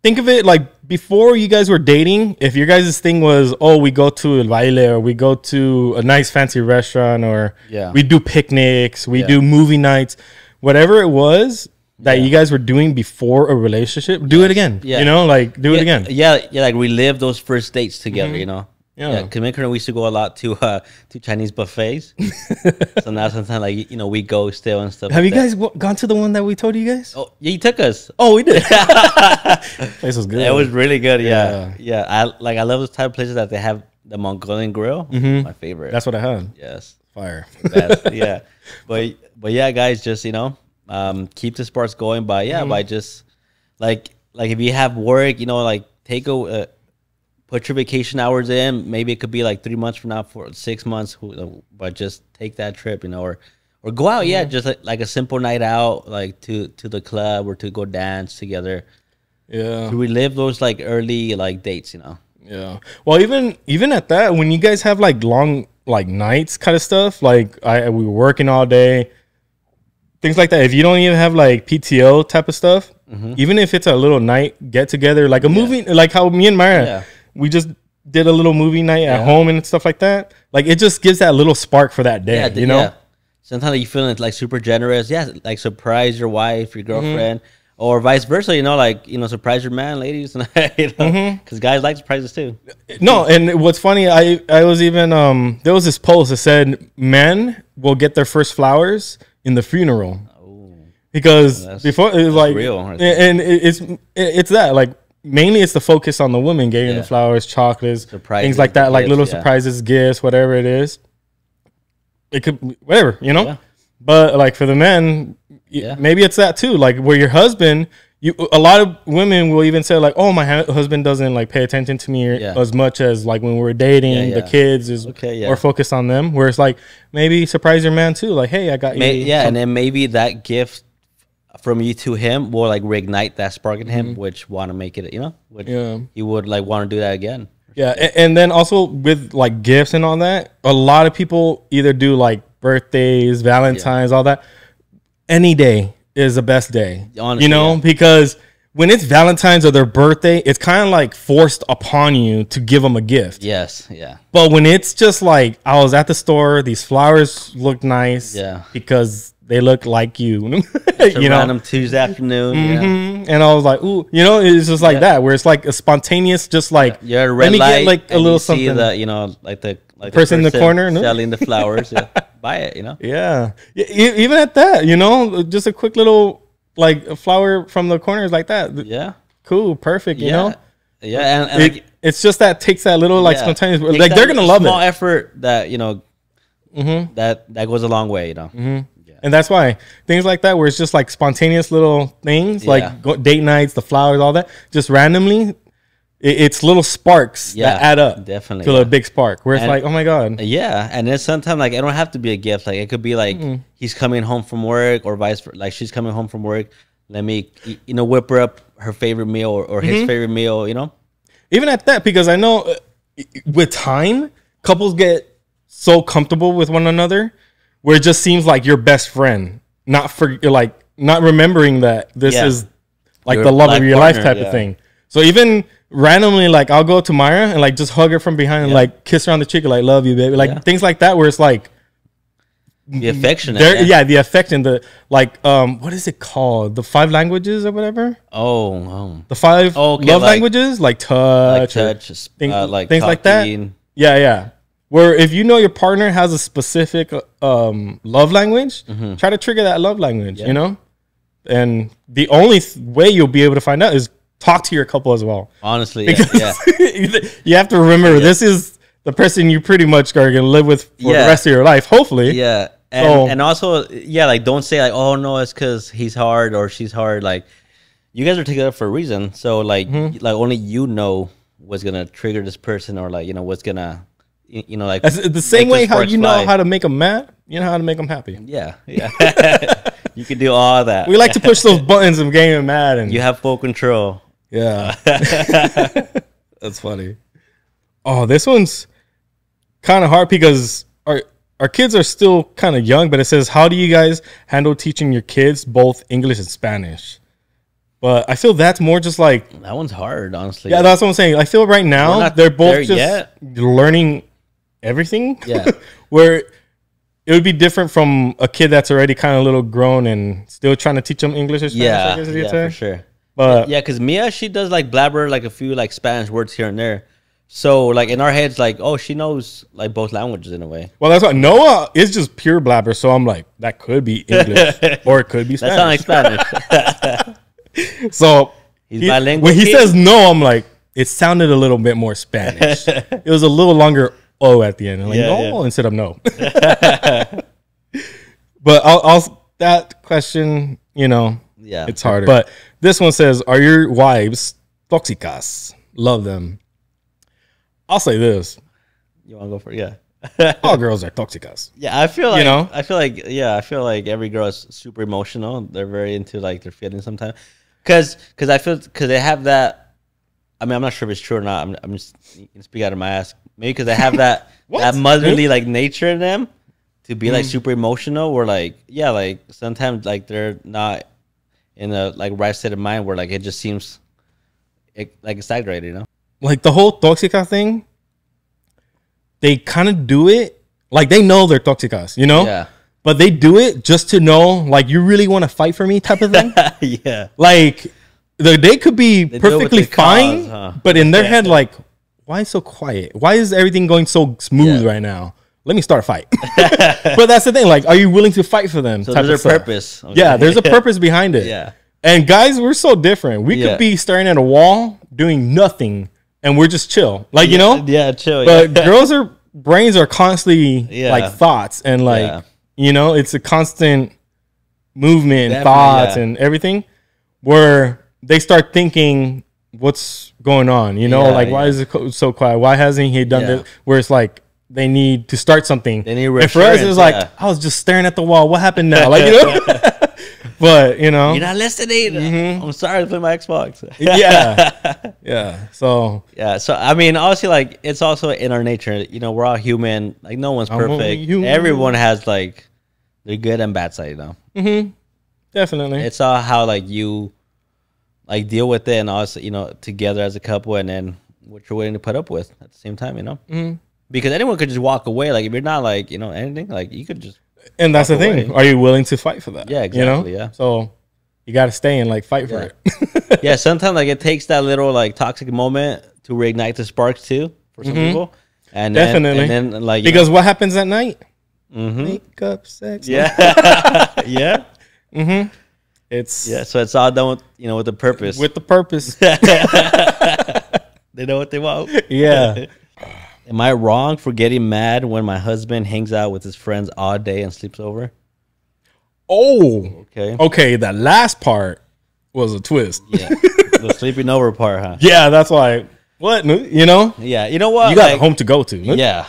think of it like before you guys were dating, if your guys' thing was, oh, we go to el baile or we go to a nice fancy restaurant or we do picnics, we do movie nights, whatever it was that you guys were doing before a relationship, do it again. Yeah. You know, like do it again. Yeah, like relive those first dates together, you know. Yeah, because we used to go a lot to Chinese buffets. So now sometimes, like, you know, we go still and stuff. Have you guys gone to the one that we told you guys? Oh, yeah, you took us. Oh, we did. Place was good. It was really good. Yeah. I love those type of places that they have the Mongolian grill. My favorite. That's what I had. Yes, fire. Best. Yeah, but yeah, guys, just, you know, keep the sparks going by by just like if you have work, you know, like take put your vacation hours in. Maybe it could be like 3 months from now, for 6 months, but just take that trip, you know, or go out. Yeah, just like a simple night out, like to the club or to go dance together. Yeah, to relive those like early like dates, you know. Yeah. Well, even at that, when you guys have like long like nights kind of stuff, like we were working all day, things like that. If you don't even have like PTO type of stuff, even if it's a little night get together, like a movie, like how me and Maya. We just did a little movie night at home and stuff like that. Like, it just gives that little spark for that day, you know? Sometimes you feeling like super generous. Yeah, like surprise your wife, your girlfriend, or vice versa, you know, like, you know, surprise your man, ladies. You know, because guys like surprises too. No, and what's funny, I was even, there was this post that said men will get their first flowers in the funeral. Oh. Because before, it was like, real, and it's that, like, mainly it's the focus on the woman getting the flowers, chocolates, surprises, things like that, gifts, like little surprises, gifts, whatever it is. It could be whatever, you know. But like for the men, maybe it's that too. Like where your husband, a lot of women will even say like, "Oh, my husband doesn't like pay attention to me as much as like when we were dating. The kids is more focused on them." Where it's like maybe surprise your man too, like, "Hey, I got you." Yeah, and then maybe that gift from you to him will like reignite that spark in him, which want to make it, you know, which he would like want to do that again. Yeah, and then also with like gifts and all that, a lot of people either do like birthdays, Valentine's, all that. Any day is the best day, honestly, you know, because when it's Valentine's or their birthday, it's kind of like forced upon you to give them a gift. Yes, yeah. But when it's just like, I was at the store, these flowers look nice, because they look like you. You know, random Tuesday afternoon. And I was like, ooh, you know, it's just like that, where it's like a spontaneous, just like, you're at a red light, get like a little something. See the, you know, like the person in the corner selling the flowers. Buy it, you know. Yeah, even at that, you know, just a quick little like a flower from the corners like that. Yeah, cool, perfect. You know. Yeah, and like, it's just that takes that little like spontaneous, like they're gonna love it. Small effort that, you know, that goes a long way, you know. And that's why things like that, where it's just like spontaneous little things, like date nights, the flowers, all that, just randomly, it's little sparks that add up, definitely, to a big spark. Where it's like, oh my god, and then sometimes like it don't have to be a gift. Like it could be like he's coming home from work, or vice versa. Like she's coming home from work. Let me, you know, whip her up her favorite meal or his favorite meal. You know, even at that, because I know with time, couples get so comfortable with one another, where it just seems like your best friend, not remembering that this is like the love of your life type of thing. So even randomly, like I'll go to Myra and like just hug her from behind and like kiss her on the cheek, like love you, baby, like things like that, where it's like the affection. The affection, the like what is it called? The 5 languages or whatever. The 5 love languages, like touch, things like that. Yeah. Where if you know your partner has a specific love language, try to trigger that love language, you know? And the only way you'll be able to find out is talk to your couple as well. Honestly, you have to remember this is the person you pretty much are going to live with for the rest of your life, hopefully. Yeah. And also, like don't say like, oh no, it's because he's hard or she's hard. Like you guys are together for a reason. So like only you know what's going to trigger this person, or like, you know, what's going to, you know, like it's the same way how you know how to make them mad, you know how to make them happy. Yeah. You can do all that. We like to push those buttons of getting them mad, and you have full control. Yeah. That's funny. Oh, this one's kind of hard because our kids are still kind of young, but it says, how do you guys handle teaching your kids both English and Spanish? But I feel that's more just like... That one's hard, honestly. Yeah, that's what I'm saying. I feel right now they're both just learning everything. Yeah. Where it would be different from a kid that's already kind of a little grown and still trying to teach them English or Spanish, I guess for sure. But yeah, because Mia, she does like blabber like a few like Spanish words here and there. So like in our heads, like, oh, she knows like both languages in a way. Well, that's what Noah is, just pure blabber. So I'm like, that could be English or it could be Spanish. That sounds like Spanish. So he's bilingual. When he says no, I'm like, it sounded a little bit more Spanish. It was a little longer O at the end. I'm like, instead of no. But I'll that question, you know, it's harder. But this one says, are your wives tóxicas? Love them. I'll say this. You want to go for it? Yeah. All girls are tóxicas. Yeah, I feel like, you know? I feel like every girl is super emotional. They're very into like their feelings sometimes. Because they have that. I mean, I'm not sure if it's true or not. I'm just speak out of my ass. Maybe because they have that that motherly like nature in them to be like super emotional. Where like like sometimes like they're not in a like right state of mind where like it just seems like exaggerated, you know. Like the whole tóxica thing, they kind of do it like they know they're tóxicas, you know? Yeah. But they do it just to know, like, you really want to fight for me type of thing. Yeah. Like, they could be perfectly fine, but in their head, like, why so quiet? Why is everything going so smooth right now? Let me start a fight. But that's the thing. Like, are you willing to fight for them? So there's a purpose. Okay. Yeah, there's a purpose behind it. Yeah. And guys, we're so different. We could be staring at a wall, doing nothing, and we're just chill. Like, you know? Yeah, chill. But girls' brains are constantly like thoughts and like, you know, it's a constant movement and thoughts and everything where they start thinking what's going on, you know? Like, why is it so quiet? Why hasn't he done this? Where it's like, they need to start something. They need and for us, it's like, I was just staring at the wall. What happened now? Like, you know? But, you know. You're not listening. I'm sorry to play my Xbox. Yeah. So. Yeah. So, I mean, obviously, like, it's also in our nature. You know, we're all human. Like, no one's perfect. Everyone has, like, their good and bad side, you know? Definitely. It's all how, like, you, like, deal with it and also, you know, together as a couple and then what you're willing to put up with at the same time, you know? Because anyone could just walk away. Like, if you're not, like, you know, anything, like, you could just. And that's the thing. Are you willing to fight for that? Yeah, exactly. You know? So you got to stay and like fight for it. Yeah, sometimes like it takes that little like toxic moment to reignite the sparks too for some people. And definitely. And then like because what happens at night? Makeup, sex. Yeah. Yeah. It's so it's all done with with the purpose. With the purpose. They know what they want. Yeah. Am I wrong for getting mad when my husband hangs out with his friends all day and sleeps over? Oh, okay. That last part was a twist. Yeah, the sleeping over part, huh? Yeah, that's why. What, you know? Yeah, you know what? You got a home to go to. Yeah.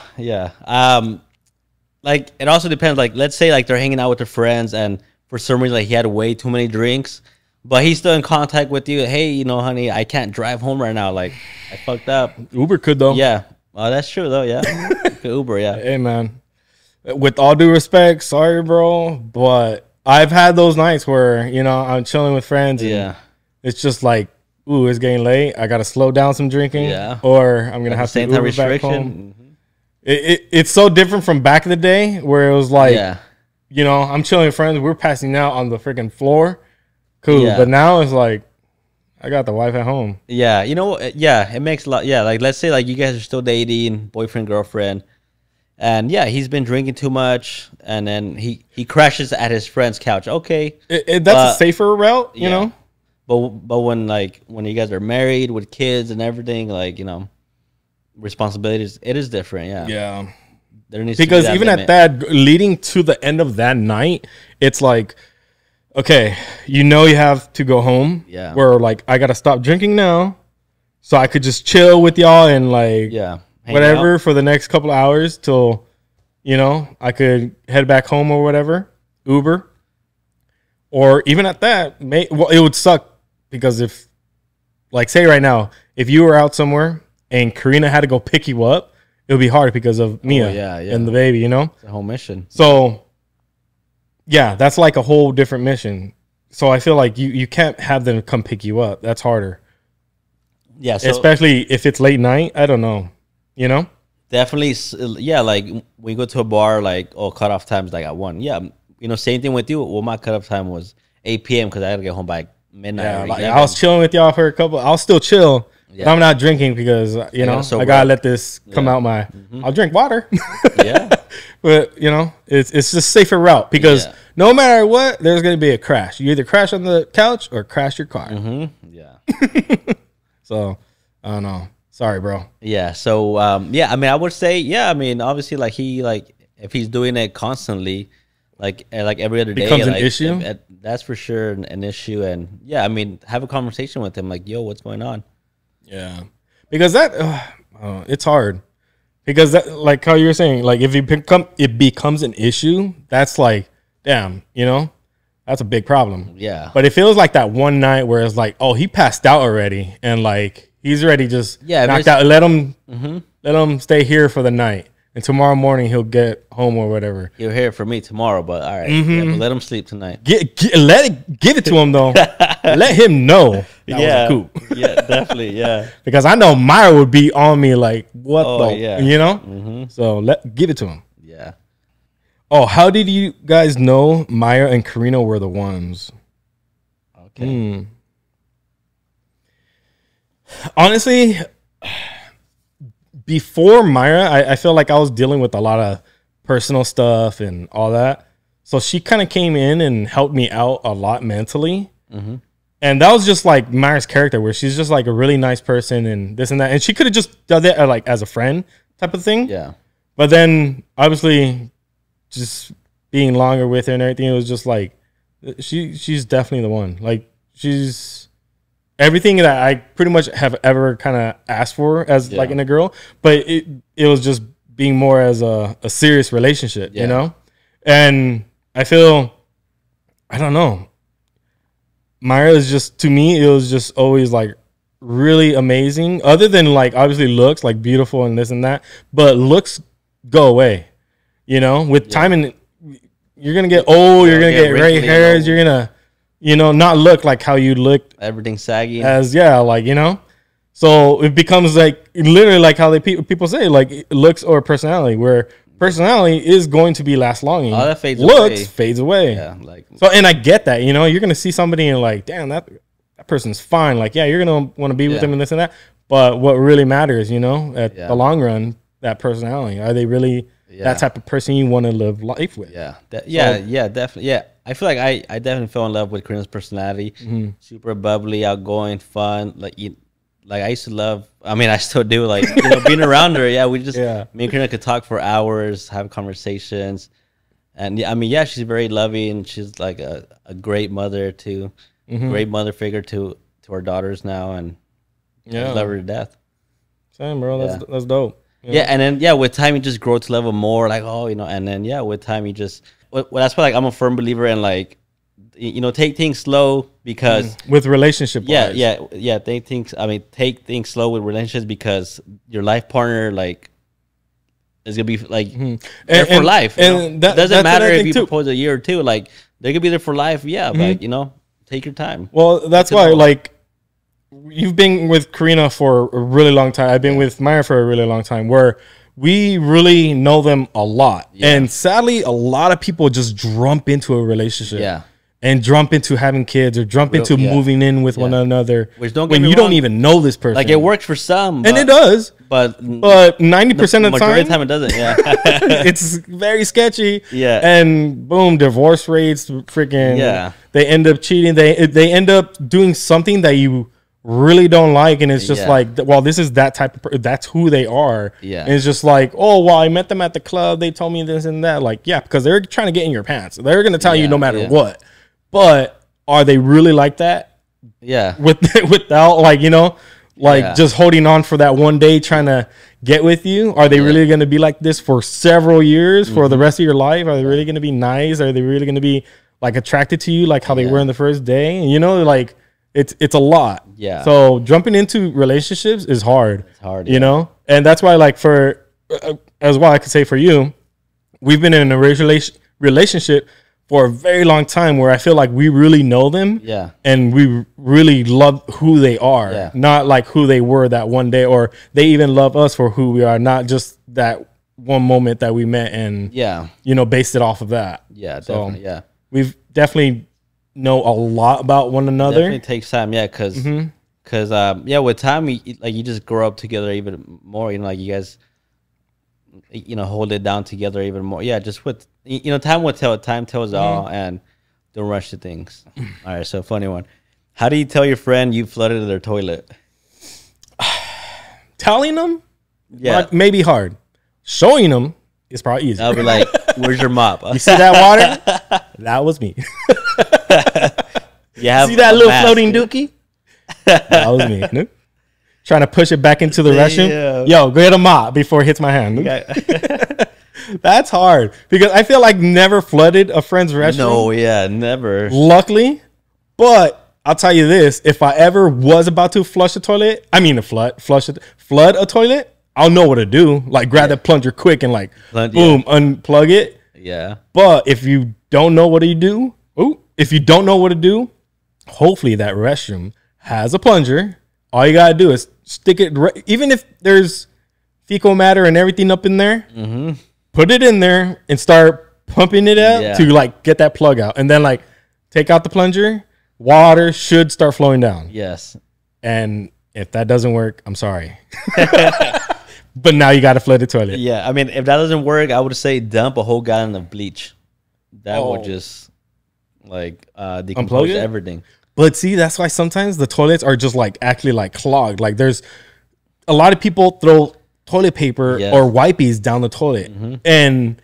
Like it also depends. Like, let's say like they're hanging out with their friends, and for some reason like he had way too many drinks, but he's still in contact with you. Hey, you know, honey, I can't drive home right now. Like, I fucked up. Uber could though. Yeah. Oh, that's true though. Yeah, Uber. Yeah. Hey man, with all due respect, sorry, bro, but I've had those nights where I'm chilling with friends. And it's just like, ooh, it's getting late. I gotta slow down some drinking. Yeah. Or I'm gonna have to Uber back home. It's so different from back in the day where it was like, I'm chilling with friends. We're passing out on the freaking floor. Cool. Yeah. But now it's like, I got the wife at home. Yeah, it makes a lot. Yeah, like let's say like you guys are still dating, boyfriend, girlfriend, and he's been drinking too much, and then he crashes at his friend's couch. Okay, that's a safer route, you know. But when you guys are married with kids and everything, like responsibilities, it is different. Yeah, yeah. There needs because to be even limit. At that, leading to the end of that night, it's like, okay, you have to go home. Yeah. Where like I gotta stop drinking now, so I could just chill with y'all and like whatever for the next couple of hours till, you know, I could head back home or whatever, Uber. Or even at that, it would suck because if, like, say right now, if you were out somewhere and Karina had to go pick you up, it would be hard because of Mia and the baby, you know? It's a whole mission. So, yeah, that's like a whole different mission. So I feel like you can't have them come pick you up. That's harder. Yeah. So especially if it's late night. I don't know. You know? Definitely. Yeah, like we go to a bar, like, cutoff time's like at 1. Yeah. You know, same thing with you. Well, my cutoff time was 8 p.m. because I had to get home by midnight. Yeah, like, I was chilling with y'all for a couple. I'll still chill. Yeah. But I'm not drinking because, you know, I gotta let this come out my. I'll drink water. Yeah. But, you know, it's just safer route because no matter what, there's gonna be a crash. You either crash on the couch or crash your car. Yeah. So I don't know. Sorry, bro. Yeah. So yeah, I mean, I would say, I mean, obviously, like if he's doing it constantly, like every other day, becomes an like, issue. That's for sure an issue. And yeah, I mean, have a conversation with him, like, yo, what's going on? Yeah, because that it's hard because that, like how you were saying, like if it becomes an issue, that's like, damn, you know, that's a big problem. Yeah. But it feels like that one night where it's like, oh, he passed out already, and like he's already just knocked out. Let him stay here for the night, and tomorrow morning he'll get home or whatever. He'll hear from me tomorrow, but all right, but let him sleep tonight. Give it to him though. Let him know. That was a coup. Yeah, definitely. Yeah, because I know Myra would be on me like, what you know. So give it to him. Yeah. Oh, how did you guys know Myra and Karina were the ones? Okay. Honestly, before Myra, I feel like I was dealing with a lot of personal stuff and all that. So she kind of came in and helped me out a lot mentally. And that was just like Myra's character, where she's just like a really nice person and this and that. And she could have just done that like as a friend type of thing. Yeah. But then obviously just being longer with her and everything, it was just like she's definitely the one. Like she's everything that I pretty much have ever kind of asked for as like in a girl. But it was just being more as a serious relationship, you know? And I feel, I don't know. Myra is just, to me, it was just always like really amazing. Other than like obviously looks, like beautiful and this and that, but looks go away. You know, with time and you're gonna get old, you're gonna get gray hairs, you're gonna, you know, not look like how you looked. Everything saggy. As like, you know, so it becomes like literally like how people say like looks or personality, where personality is going to be last long. All that fades away. Fades away. Yeah, like so, and I get that. You know, you're gonna see somebody and like, damn, that person's fine. Like, yeah, you're gonna want to be with them and this and that. But what really matters, you know, at the long run, that personality. Are they really that type of person you want to live life with? Yeah, definitely. Yeah, I feel like I definitely fell in love with Karina's personality. Super bubbly, outgoing, fun. Like I used to love. I mean, I still do. Like, you know, being around her. Yeah, we just me and Karina could talk for hours, have conversations, and I mean, she's very loving. She's like a great mother too, great mother figure to our daughters now, and I love her to death. Same, bro. That's dope. Yeah, and then with time you just grow to level more. Like, and then with time you just. Well, that's why like I'm a firm believer in like, you know, take things slow because with relationship. Take things slow with relationships because your life partner like is gonna be like there for life. And that doesn't matter if you propose a year or two. Like they could be there for life. Yeah, but you know, take your time. Well, that's why like you've been with Karina for a really long time. I've been with Myra for a really long time. Where we really know them a lot, and sadly, a lot of people just jump into a relationship. Yeah. And jump into having kids or jump into moving in with one another. Which don't when you don't even know this person. Like it works for some, and it does, but 90% of the time it doesn't. Yeah, it's very sketchy. Yeah, and boom, divorce rates, freaking. Yeah, they end up cheating. They end up doing something that you really don't like, and it's just like, well, this is that type of. That's who they are. Yeah, and it's just like, oh, well, I met them at the club. They told me this and that. Like, yeah, because they're trying to get in your pants. They're gonna tell you no matter what. But are they really like that? Yeah. Without like, you know, like just holding on for that one day, trying to get with you? Are they really going to be like this for several years, for the rest of your life? Are they really going to be nice? Are they really going to be like attracted to you like how they were in the first day? And, you know, like it's a lot. Yeah. So jumping into relationships is hard. It's hard, you know? And that's why, like, for as well, I could say for you, we've been in a relationship for a very long time where I feel like we really know them. Yeah. And we really love who they are. Yeah. Not like who they were that one day, or they even love us for who we are, not just that one moment that we met and, you know, based it off of that. Yeah, definitely. So we've definitely know a lot about one another. Definitely takes time. Yeah. Cause with time, you just grow up together even more, you know, like you guys, you know, hold it down together even more. Yeah, just with, you know, time will tell. Time tells all, and don't rush to things. All right, so funny one. How do you tell your friend you flooded their toilet? Telling them, maybe hard. Showing them is probably easy. I'll be like, "Where's your mop? You see that water? That was me. You see that little floating dookie? That was me." No? Trying to push it back into the restroom. Yo, go get a mop before it hits my hand. That's hard because I feel like never flooded a friend's restroom. No, never. Luckily, but I'll tell you this: if I ever was about to flush a toilet, flood a toilet, I'll know what to do. Like grab that plunger quick and like boom, unplug it. Yeah. But if you don't know what to do, hopefully that restroom has a plunger. All you gotta do is stick it, even if there's fecal matter and everything up in there, put it in there and start pumping it out to like get that plug out. And then like take out the plunger, water should start flowing down. Yes. And if that doesn't work, I'm sorry. But now you gotta flood the toilet. Yeah, I mean, if that doesn't work, I would say dump a whole gallon of bleach. That will just like decompose everything. But see, that's why sometimes the toilets are just like actually like clogged. Like there's a lot of people throw toilet paper or wipes down the toilet. And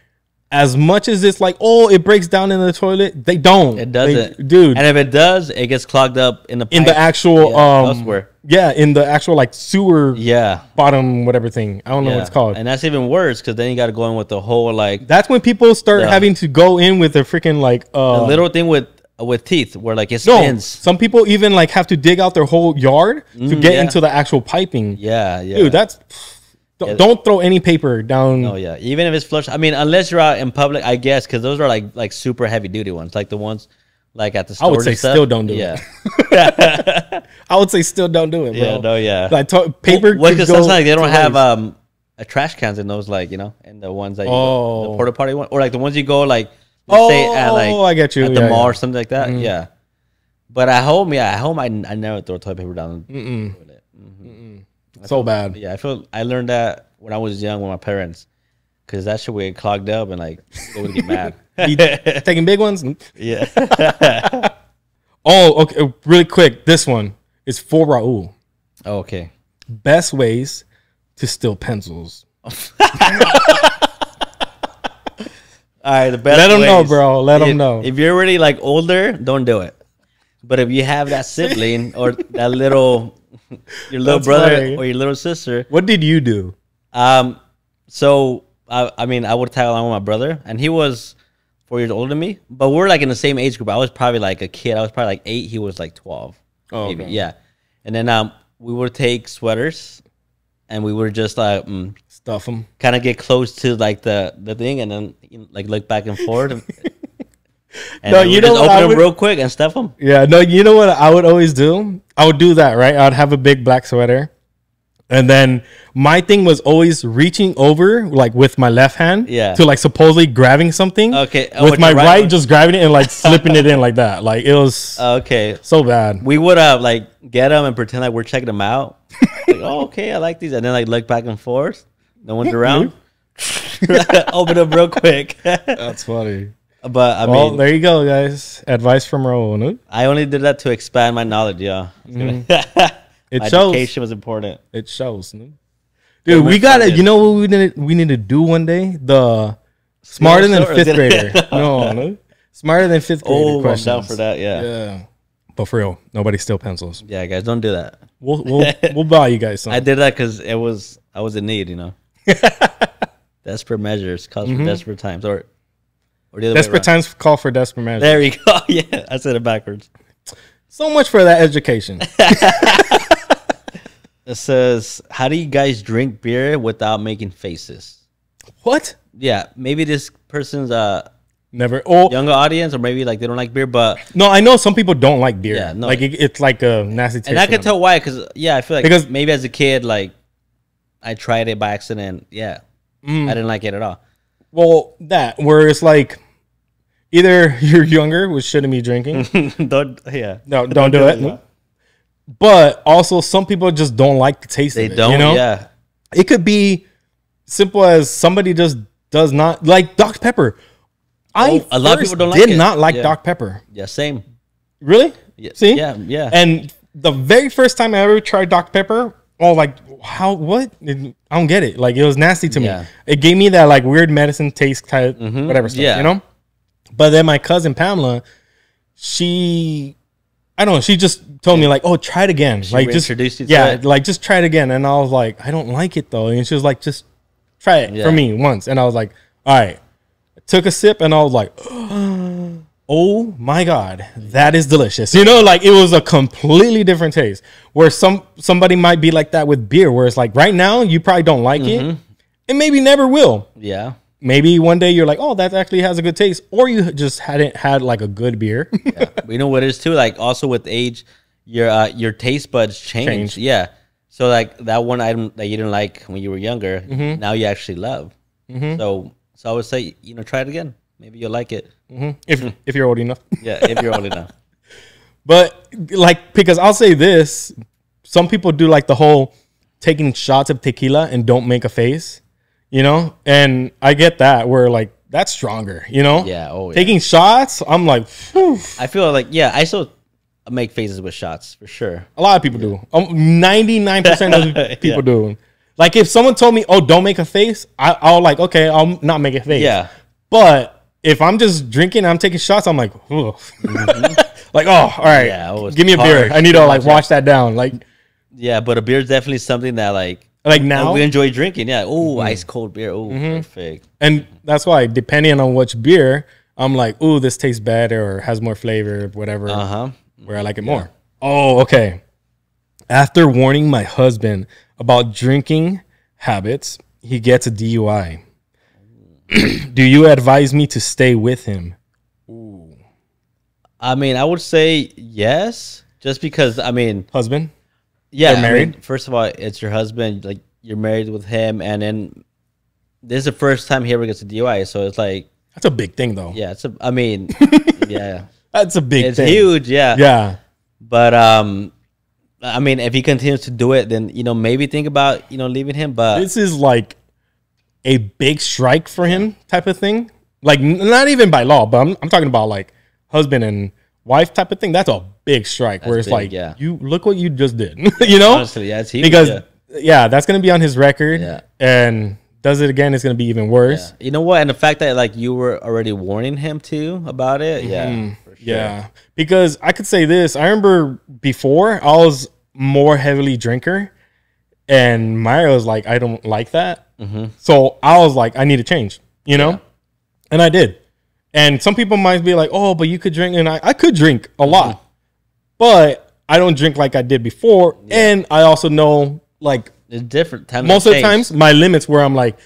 as much as it's like, oh, it breaks down in the toilet, they don't. It doesn't. Dude. And if it does, it gets clogged up in the pipe. In the actual elsewhere. Yeah, in the actual like sewer bottom whatever thing. I don't know what it's called. And that's even worse because then you got to go in with the whole like. That's when people start having to go in with a freaking like. The little thing with teeth where like it spins. Some people even like have to dig out their whole yard to get into the actual piping. Yeah. Dude, that's don't throw any paper down. Oh yeah, even if it's flush. I mean, unless you're out in public, I guess, because those are like super heavy duty ones, like the ones like at the store. I would say still don't do it. I would say still don't do it, bro. Like paper. Because sometimes they don't have a trash cans in those, like, you know, and the ones that you go, the porta potty one, or like the ones you go like. Say at like I get you at the mall or something like that. Yeah, but at home, I never throw toilet paper down the toilet. So bad. Yeah, I learned that when I was young with my parents, because that shit would get clogged up and like they would get mad. Taking big ones. Yeah. Oh, okay. Really quick, this one is for Raul. Oh, okay. Best ways to steal pencils. All right, the best. Let them know, bro. Let them know. If you're already like older, don't do it. But if you have that sibling or that your little brother or your little sister, what did you do? So I mean, I would tag along with my brother, and he was 4 years older than me, but we're like in the same age group. I was probably like a kid. I was probably like 8. He was like 12. Oh, maybe. Okay. Yeah. And then we would take sweaters, and we would just stuff them, kind of get close to like the thing, and then like look back and forth. And no, you know just open them real quick and stuff them. Yeah, no, you know what I would always do? I would do that, right? I would have a big black sweater, and then my thing was always reaching over, like with my left hand, to like supposedly grabbing something. Okay, with my right just grabbing it and like slipping it in like that. Like it was so bad. We would like get them and pretend like we're checking them out. Like, oh, okay, I like these, and then like look back and forth. No one's around. Open up real quick. That's funny. But I mean, there you go, guys. Advice from Raul. No? I only did that to expand my knowledge. Yeah, it shows. Education was important. It shows. No? Dude, we gotta. You know what we need to do one day? The smarter than fifth grader. No, smarter than fifth grader. Oh, I'm down for that. Yeah. But for real, nobody steal pencils. Yeah, guys, don't do that. We'll buy you guys some. I did that because I was in need, you know. Desperate measures cause for desperate times, or the other desperate times call for desperate measures. There you go. Yeah, I said it backwards. So much for that education. It says, how do you guys drink beer without making faces? What? Yeah, maybe this person's never younger audience, or maybe like they don't like beer, but no, I know some people don't like beer. Yeah, no, like it's like a nasty taste. And I can tell why, because I feel like because maybe as a kid, like I tried it by accident. Yeah, I didn't like it at all. Well, where it's like either you're younger, which shouldn't be drinking. Don't do it. But also, some people just don't like the taste of it. They don't, you know? Yeah. It could be simple as somebody just does not like Dr. Pepper. A lot of people don't like it. Did not like Dr. Pepper. Yeah, same. Really? Yeah. See? Yeah. And the very first time I ever tried Dr. Pepper, like, how, what? I don't get it. Like, it was nasty to me. It gave me that, like, weird medicine taste type, whatever stuff, you know? But then my cousin Pamela, she just told me like, oh, try it again. She like just introduced you to it? Like just try it again. And I was like, I don't like it though. And she was like, just try it for me once. And I was like, all right. I took a sip and I was like, oh my God, that is delicious. You know, like it was a completely different taste. Where somebody might be like that with beer, where it's like right now you probably don't like it, and maybe never will. Yeah. Maybe one day you're like, oh, that actually has a good taste. Or you just hadn't had like a good beer. We know what it is too. Like also with age, your taste buds change. Yeah. So like that one item that you didn't like when you were younger, now you actually love. So I would say, try it again. Maybe you'll like it. If you're old enough. Yeah, if you're old enough. But like, because I'll say this, some people do like the whole taking shots of tequila and don't make a face. You know, and I get that where like that's stronger, you know? Yeah. Oh, yeah. Taking shots, I'm like, whew. I feel like, I still make faces with shots for sure. A lot of people do. 99% of people do. Like if someone told me, oh, don't make a face, I'll like, okay, I'll not make a face. Yeah. But if I'm just drinking, I'm taking shots, I'm like, like, oh, all right, give me a beer. I need to like wash that down. Like, yeah, but a beer is definitely something that like now we enjoy drinking. Yeah. Oh, ice cold beer. Oh, perfect. And that's why, depending on which beer, I'm like, oh, this tastes better or has more flavor, whatever. Where I like it more. Oh, okay. After warning my husband about drinking habits, he gets a DUI. Do you advise me to stay with him? Ooh. I mean, I would say yes, just because, I mean, husband. Yeah, they're married. I mean, first of all, it's your husband. Like you're married with him, and then this is the first time he ever gets a DUI. So it's like that's a big thing, though. Yeah, I mean, yeah, that's a big thing. It's huge. Yeah, yeah. But I mean, if he continues to do it, then maybe think about leaving him. But this is like a big strike for him, type of thing. Like not even by law, but I'm talking about like husband and wife type of thing. That's a big strike. That's where it's big, like, you look what you just did. Honestly, yeah, it's huge. Because that's gonna be on his record. Yeah. And does it again, it's gonna be even worse. Yeah. You know what? And the fact that like you were already warning him too about it. Yeah. For sure. Yeah. Because I could say this. I remember before I was more heavily drinker, and Myra was like, I don't like that. So I was like, I need to change. And I did. And some people might be like, oh, but you could drink. And I could drink a lot. But I don't drink like I did before. Yeah. And I also know, like, it's different. Most of the times, my limits where I'm like,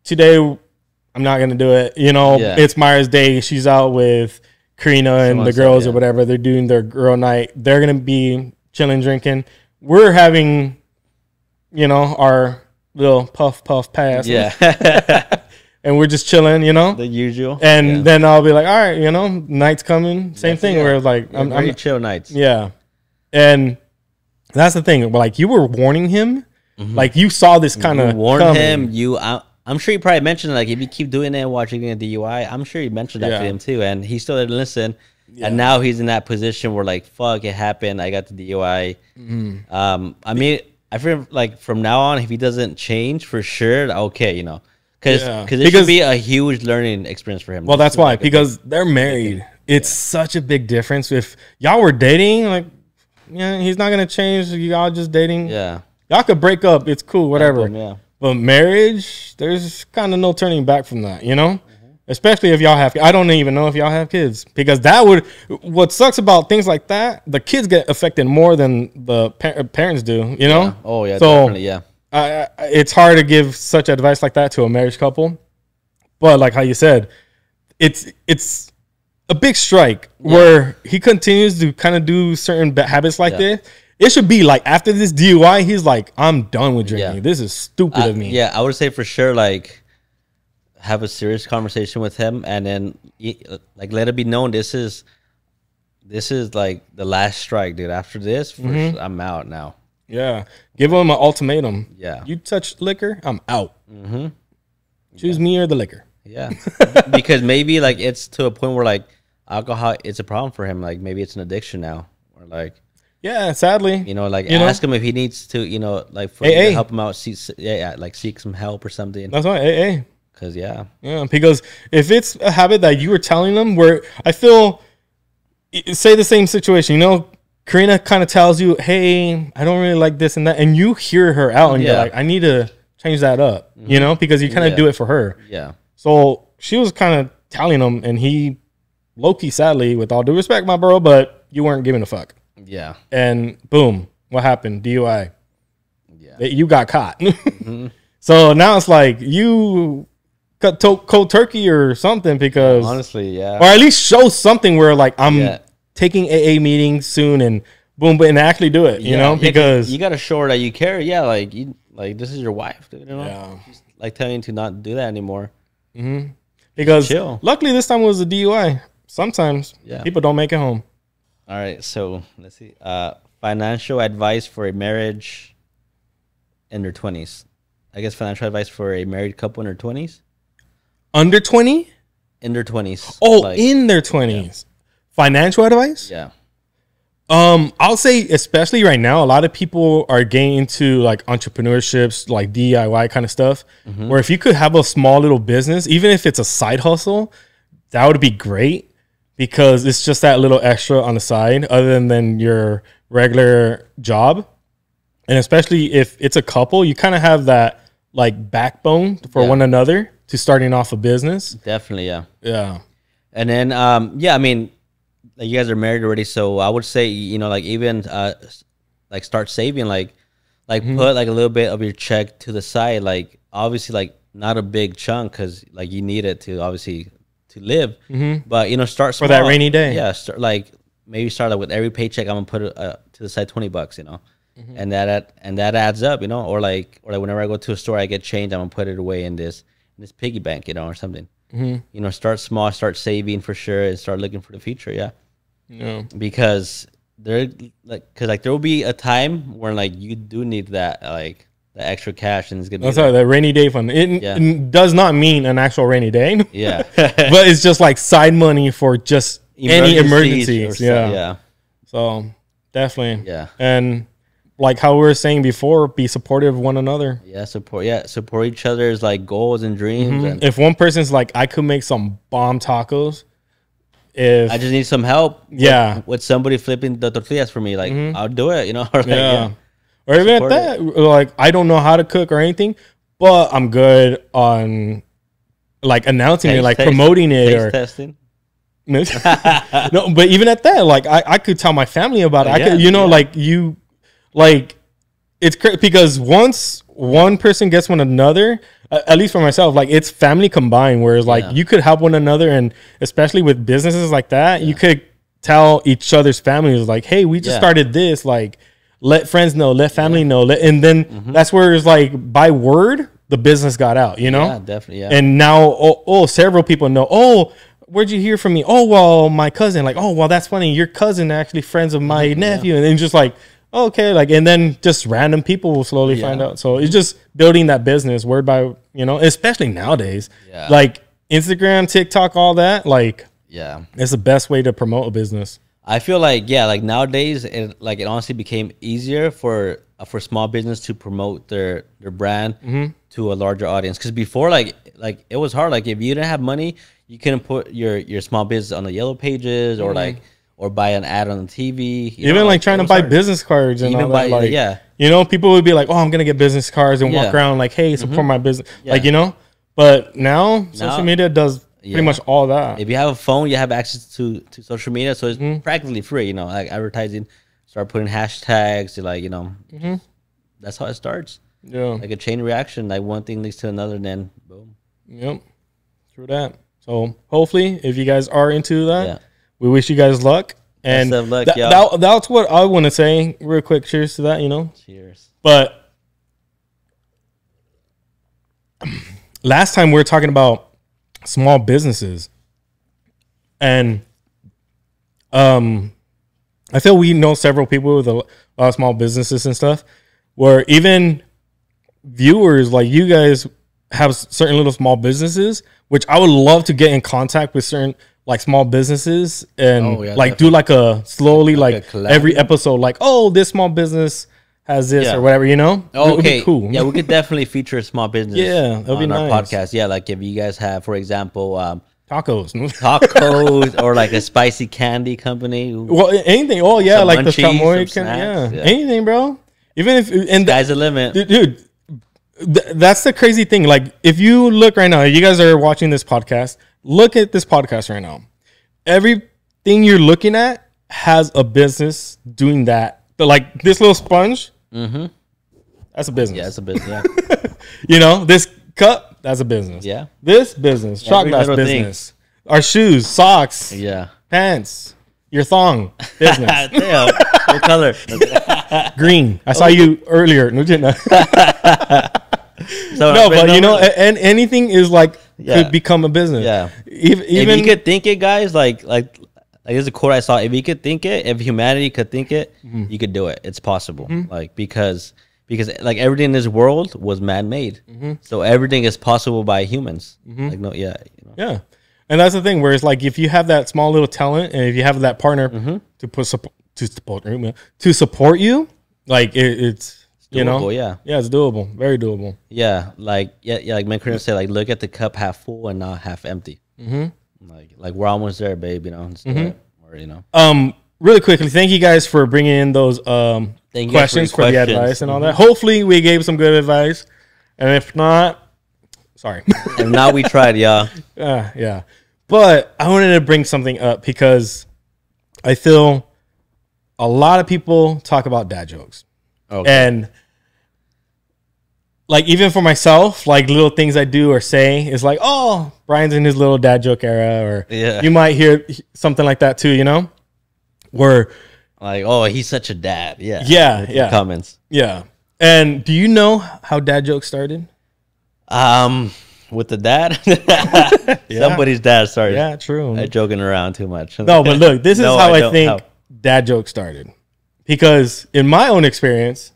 today, I'm not going to do it. It's Myra's day. She's out with Karina and the girls or whatever. They're doing their girl night. They're going to be chilling, drinking. We're having, our little puff pass. Yeah. And we're just chilling, the usual. And then I'll be like, all right, night's coming. Same thing. Where it's like, I'm very chill nights. Yeah. And that's the thing. Like you were warning him, like you saw this kind of warned him. I'm sure he probably mentioned like if you keep doing it, watching a DUI. I'm sure he mentioned that to him too, and he still didn't listen. Yeah. And now he's in that position where like, fuck, it happened. I got the DUI. I mean, I feel like from now on, if he doesn't change, for sure, okay, because it should be a huge learning experience for him. Well, that's why, because they're married. It's such a big difference. If y'all were dating, like, yeah, he's not gonna change. Y'all just dating. Yeah, y'all could break up. It's cool, whatever. Yeah. But marriage, there's kind of no turning back from that, you know. Especially if y'all have. I don't even know if y'all have kids, because that would. What sucks about things like that, the kids get affected more than the parents do. You know. Yeah. Oh yeah. So definitely, yeah. It's hard to give such advice like that to a marriage couple, but like how you said, it's a big strike where he continues to kind of do certain habits like this. It should be like after this DUI, he's like, I'm done with drinking. Yeah. This is stupid of me. Yeah, I would say for sure, like, have a serious conversation with him, and then like let it be known this is like the last strike, dude. After this, I'm out now. Yeah, give him an ultimatum. Yeah, you touch liquor, I'm out. Choose me or the liquor. Yeah, because maybe like it's to a point where like alcohol, it's a problem for him. Like maybe it's an addiction now, or like. Yeah, sadly, you know, like ask him if he needs to, you know, like for to help him out, like seek some help or something. That's why AA. Because because if it's a habit that you were telling them, where I feel, say the same situation, you know, Karina kind of tells you, hey, I don't really like this and that, and you hear her out, and you're like, I need to change that up, you know, because you kind of do it for her. Yeah. So she was kind of telling him, and he, low-key, sadly, with all due respect, my bro, but you weren't giving a fuck. Yeah. And boom, what happened? DUI. Yeah. You got caught. So now it's like you cut cold turkey or something, because honestly, or at least show something where like I'm taking AA meetings soon, and boom, and actually do it, you know, because you got to show her that you care. Yeah. Like this is your wife, dude, you know? She's like telling you to not do that anymore. Because luckily this time it was a DUI. Sometimes people don't make it home. All right, so let's see. Financial advice for a marriage in their 20s. I guess financial advice for a married couple in their 20s. Under 20? In their 20s. Oh, like, in their 20s. Yeah. Financial advice? Yeah. I'll say, especially right now, a lot of people are getting into like entrepreneurships, like DIY kind of stuff. Where if you could have a small little business, even if it's a side hustle, that would be great. Because it's just that little extra on the side other than your regular job. And especially if it's a couple, you kind of have that like backbone for one another to starting off a business. Definitely, yeah. Yeah. And then, I mean, like you guys are married already. So I would say, you know, like even like start saving, like put like a little bit of your check to the side. Like obviously like not a big chunk because like you need it to obviously to live, but you know, start small. For that rainy day. Yeah, maybe start like with every paycheck. I'm gonna put to the side $20, you know, and that adds up, you know, or like whenever I go to a store, I get change. I'm gonna put it away in this piggy bank, you know, or something. You know, start small, start saving for sure, and start looking for the future. Yeah, because there will be a time where like you do need that like. The extra cash, and it's gonna be that rainy day fund. It does not mean an actual rainy day. Yeah, but it's just like side money for just any emergencies. Yeah. So definitely. Yeah. And like how we were saying before, be supportive of one another. Yeah, support each other's like goals and dreams. And if one person's like, I could make some bomb tacos. If I just need some help. With somebody flipping the tortillas for me, like I'll do it. You know. Or like, or even at that, like, I don't know how to cook or anything, but I'm good on, like, announcing it, like, promoting it. Or testing. No, but even at that, like, I could tell my family about it. I could, you know, like, it's crazy because once one person gets one another, at least for myself, like, it's family combined, whereas, like, you could help one another, and especially with businesses like that, you could tell each other's families, like, hey, we just started this, like, let friends know, let family know, and then that's where it's like by word the business got out, you know. Yeah, definitely. Yeah. And now, several people know. Oh, where'd you hear from me? Oh, well, my cousin. Like, oh, well, that's funny. Your cousin actually friends of my nephew, and then just like, okay, like, and then just random people will slowly find out. So it's just building that business word by, you know, especially nowadays, like Instagram, TikTok, all that. Like, it's the best way to promote a business. I feel like like nowadays it honestly became easier for small business to promote their brand to a larger audience, because before like it was hard. Like if you didn't have money, you couldn't put your small business on the yellow pages or like or buy an ad on the TV. Even like trying to buy business cards and all that. Like, you know, people would be like, "Oh, I'm gonna get business cards," and walk around like, "Hey, support my business." Like, you know. But now social media does pretty much all that. If you have a phone, you have access to social media, so it's practically free. You know, like advertising, start putting hashtags. Like, you know, that's how it starts. Yeah, like a chain reaction. Like one thing leads to another, and then boom. Yep, true that. So hopefully, if you guys are into that, we wish you guys luck. And luck, that's what I want to say real quick. Cheers to that, you know. Cheers. But last time we were talking about small businesses, and I feel we know several people with a lot of small businesses and stuff, where even viewers like you guys have certain little small businesses, which I would love to get in contact with certain like small businesses and like definitely. Do like a slowly like every episode, like, oh, this small business has this or whatever, you know? Oh, okay. Cool. Yeah, we could definitely feature a small business that'd on be our podcast. Yeah, like if you guys have, for example, tacos or like a spicy candy company. Well, anything. Oh, yeah, like the chamoy candy. Anything, bro. Even if... and sky's the limit. Dude, that's the crazy thing. Like, if you look right now, you guys are watching this podcast, look at this podcast right now. Everything you're looking at has a business doing that. But like this little sponge... That's a business. Yeah, that's a business. Yeah. You know, this cup, that's a business. Yeah. This business, shot glass business. Thing. Our shoes, socks, pants, your thong, business. Damn. What color? Green. I saw you earlier. No, but you know, and anything is like could become a business. Yeah. Even if you could think it, guys, like there's a quote I saw. If you could think it, if humanity could think it, you could do it. It's possible. Like because like everything in this world was man-made, so everything is possible by humans. Like and that's the thing. Where it's like if you have that small little talent, and if you have that partner to support you, like it's doable, you know, it's doable, very doable. Like my friend said, like look at the cup half full and not half empty. Like we're almost there, babe. You know, or you know. Really quickly, thank you guys for bringing in those questions for the advice and all that. Hopefully, we gave some good advice, and if not, sorry. And now we tried, yeah. But I wanted to bring something up because I feel a lot of people talk about dad jokes, and like even for myself, like little things I do or say is like, oh, Brian's in his little dad joke era, or you might hear something like that too, you know. Where like, oh, he's such a dad. Comments. And do you know how dad jokes started? With the dad? Somebody's dad started. Yeah, true. I'm joking around too much. No, but look, this is how I think dad jokes started. Because in my own experience,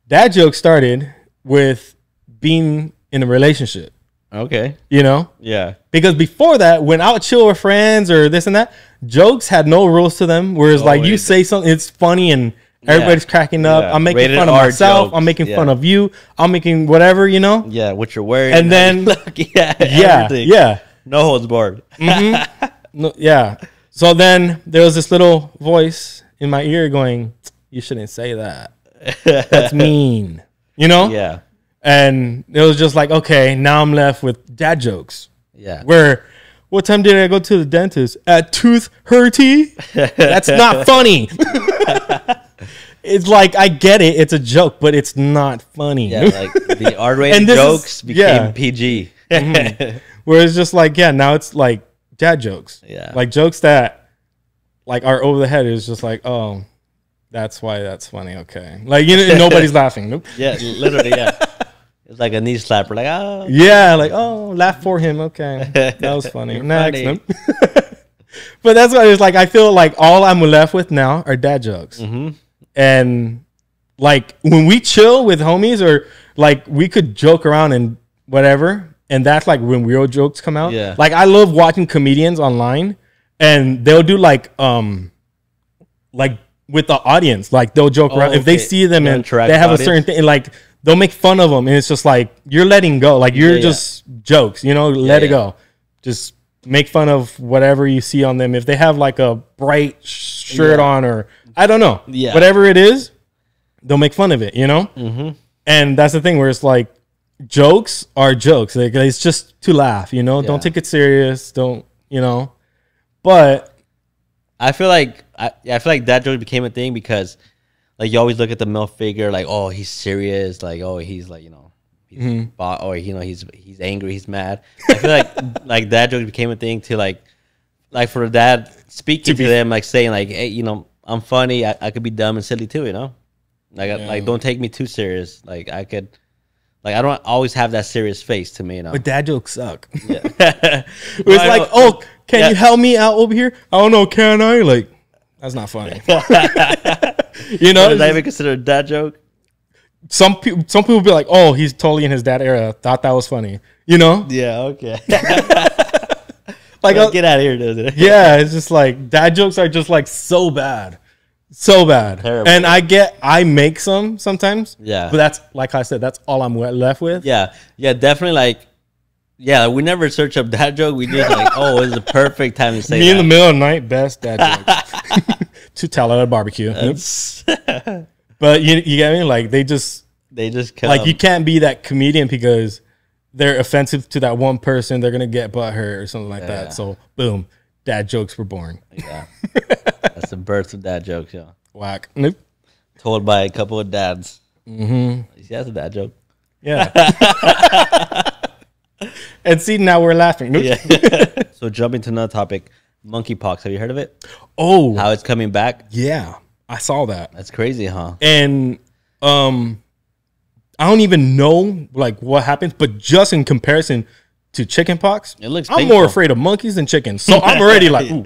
dad jokes started with being in a relationship. Okay. You know? Yeah. Because before that, when I would chill with friends or this and that, jokes had no rules to them. Whereas like you say something, it's funny and everybody's cracking up. I'm making fun of myself. Jokes. I'm making fun of you. I'm making whatever, you know? Yeah, what you're wearing. And then, no holds barred. So then there was this little voice in my ear going, you shouldn't say that. That's mean. You know? Yeah. And it was just like, okay, now I'm left with dad jokes. Yeah. Where, what time did I go to the dentist? At tooth hurty? That's not funny. It's like, I get it. It's a joke, but it's not funny. Yeah, like the R-rated jokes became PG. Where it's just like, now it's like dad jokes. Yeah. Like jokes that like are over the head. It's just like, oh, that's why that's funny. Okay. Like, you know, nobody's laughing. Nope. Yeah, literally, It's like a knee slapper, like, oh. Yeah, like, oh, laugh for him. Okay. That was funny. Next. Funny. But that's why it's like, I feel like all I'm left with now are dad jokes. And like when we chill with homies or like we could joke around and whatever. And that's like when real jokes come out. Yeah. Like I love watching comedians online and they'll do like with the audience, like they'll joke around. If they see them and they have a certain thing, like they'll make fun of them, and it's just like you're letting go, like you're just jokes, you know, let it go, just make fun of whatever you see on them. If they have like a bright shirt on, or I don't know, whatever it is, they'll make fun of it, you know? Mm-hmm. And that's the thing where it's like, jokes are jokes. Like, it's just to laugh, you know? Don't take it serious. Don't, you know? But I feel like that joke became a thing because like you always look at the male figure like, oh, he's serious, like, oh, he's like, you know, he's or you know, he's angry, he's mad. I feel like that joke became a thing to like for dad speaking to them, like saying like, hey, you know, I'm funny, I could be dumb and silly too, you know? Like don't take me too serious. Like I could, like I don't always have that serious face to me, you know. But dad jokes suck. Yeah. It was like, oh, can you help me out over here? I don't know, can I? Like, that's not funny. You know, is that even considered a dad joke? Some people be like, oh, he's totally in his dad era. Thought that was funny. You know? Yeah. Okay. Like, get out of here, doesn't it? Yeah, it's just like dad jokes are just like so bad. So bad. Terrible. And I make some sometimes. Yeah. But that's, like I said, that's all I'm left with. Yeah. Yeah, definitely. Like, yeah, we never search up dad joke. We just like, oh, it's the perfect time to say Me in the middle of the night, best dad jokes. To tell at a barbecue. But you get me? Like, they just come. Like, you can't be that comedian because they're offensive to that one person. They're going to get butthurt or something like that. So, boom. Dad jokes were born. Yeah. That's the birth of dad jokes, yeah. Whack. Nope. Told by a couple of dads. Mm-hmm. See, that's a dad joke. Yeah. And see, now we're laughing. Nope. Yeah. So jumping to another topic, monkeypox. Have you heard of it? Oh. How it's coming back? Yeah. I saw that. That's crazy, huh? And I don't even know like what happens, but just in comparison to chickenpox, it looks I'm painful. More afraid of monkeys than chickens. So I'm already like, ooh.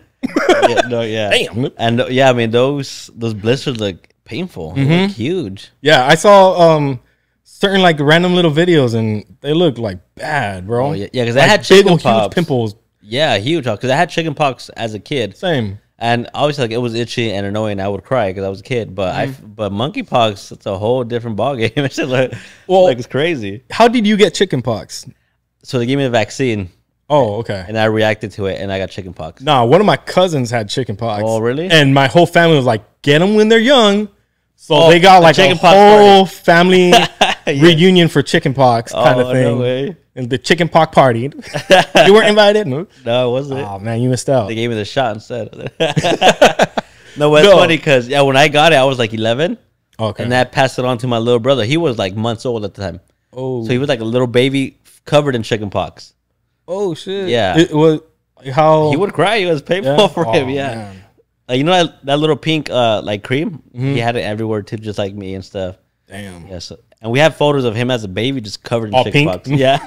Damn. And yeah, I mean those blisters look painful. They look huge. Yeah, I saw certain like random little videos and they look like bad, bro. Oh, yeah, because I had chicken pox. Huge pimples. Yeah, huge. Because I had chicken pox as a kid. Same. And obviously, like it was itchy and annoying. I would cry because I was a kid. But but monkeypox, it's a whole different ballgame. It's like, it's crazy. How did you get chickenpox? So they gave me the vaccine. Oh, okay. And I reacted to it, and I got chickenpox. Nah, one of my cousins had chickenpox. Oh, really? And my whole family was like, "Get them when they're young." So they got like a whole family reunion for chickenpox kind of thing. No way. And the chickenpox party. You weren't invited? No, I wasn't. Oh man, you missed out. They gave me the shot instead. No, it's funny because when I got it, I was like 11. Okay. And I passed it on to my little brother. He was like months old at the time. Oh. So he was like a little baby covered in chickenpox. Oh shit. Yeah. It was how he would cry. It was painful for him. Yeah. Man. Like, you know that little pink like cream? He had it everywhere too, just like me and stuff. Damn. Yeah. So, and we have photos of him as a baby just covered in chickenpox. Yeah.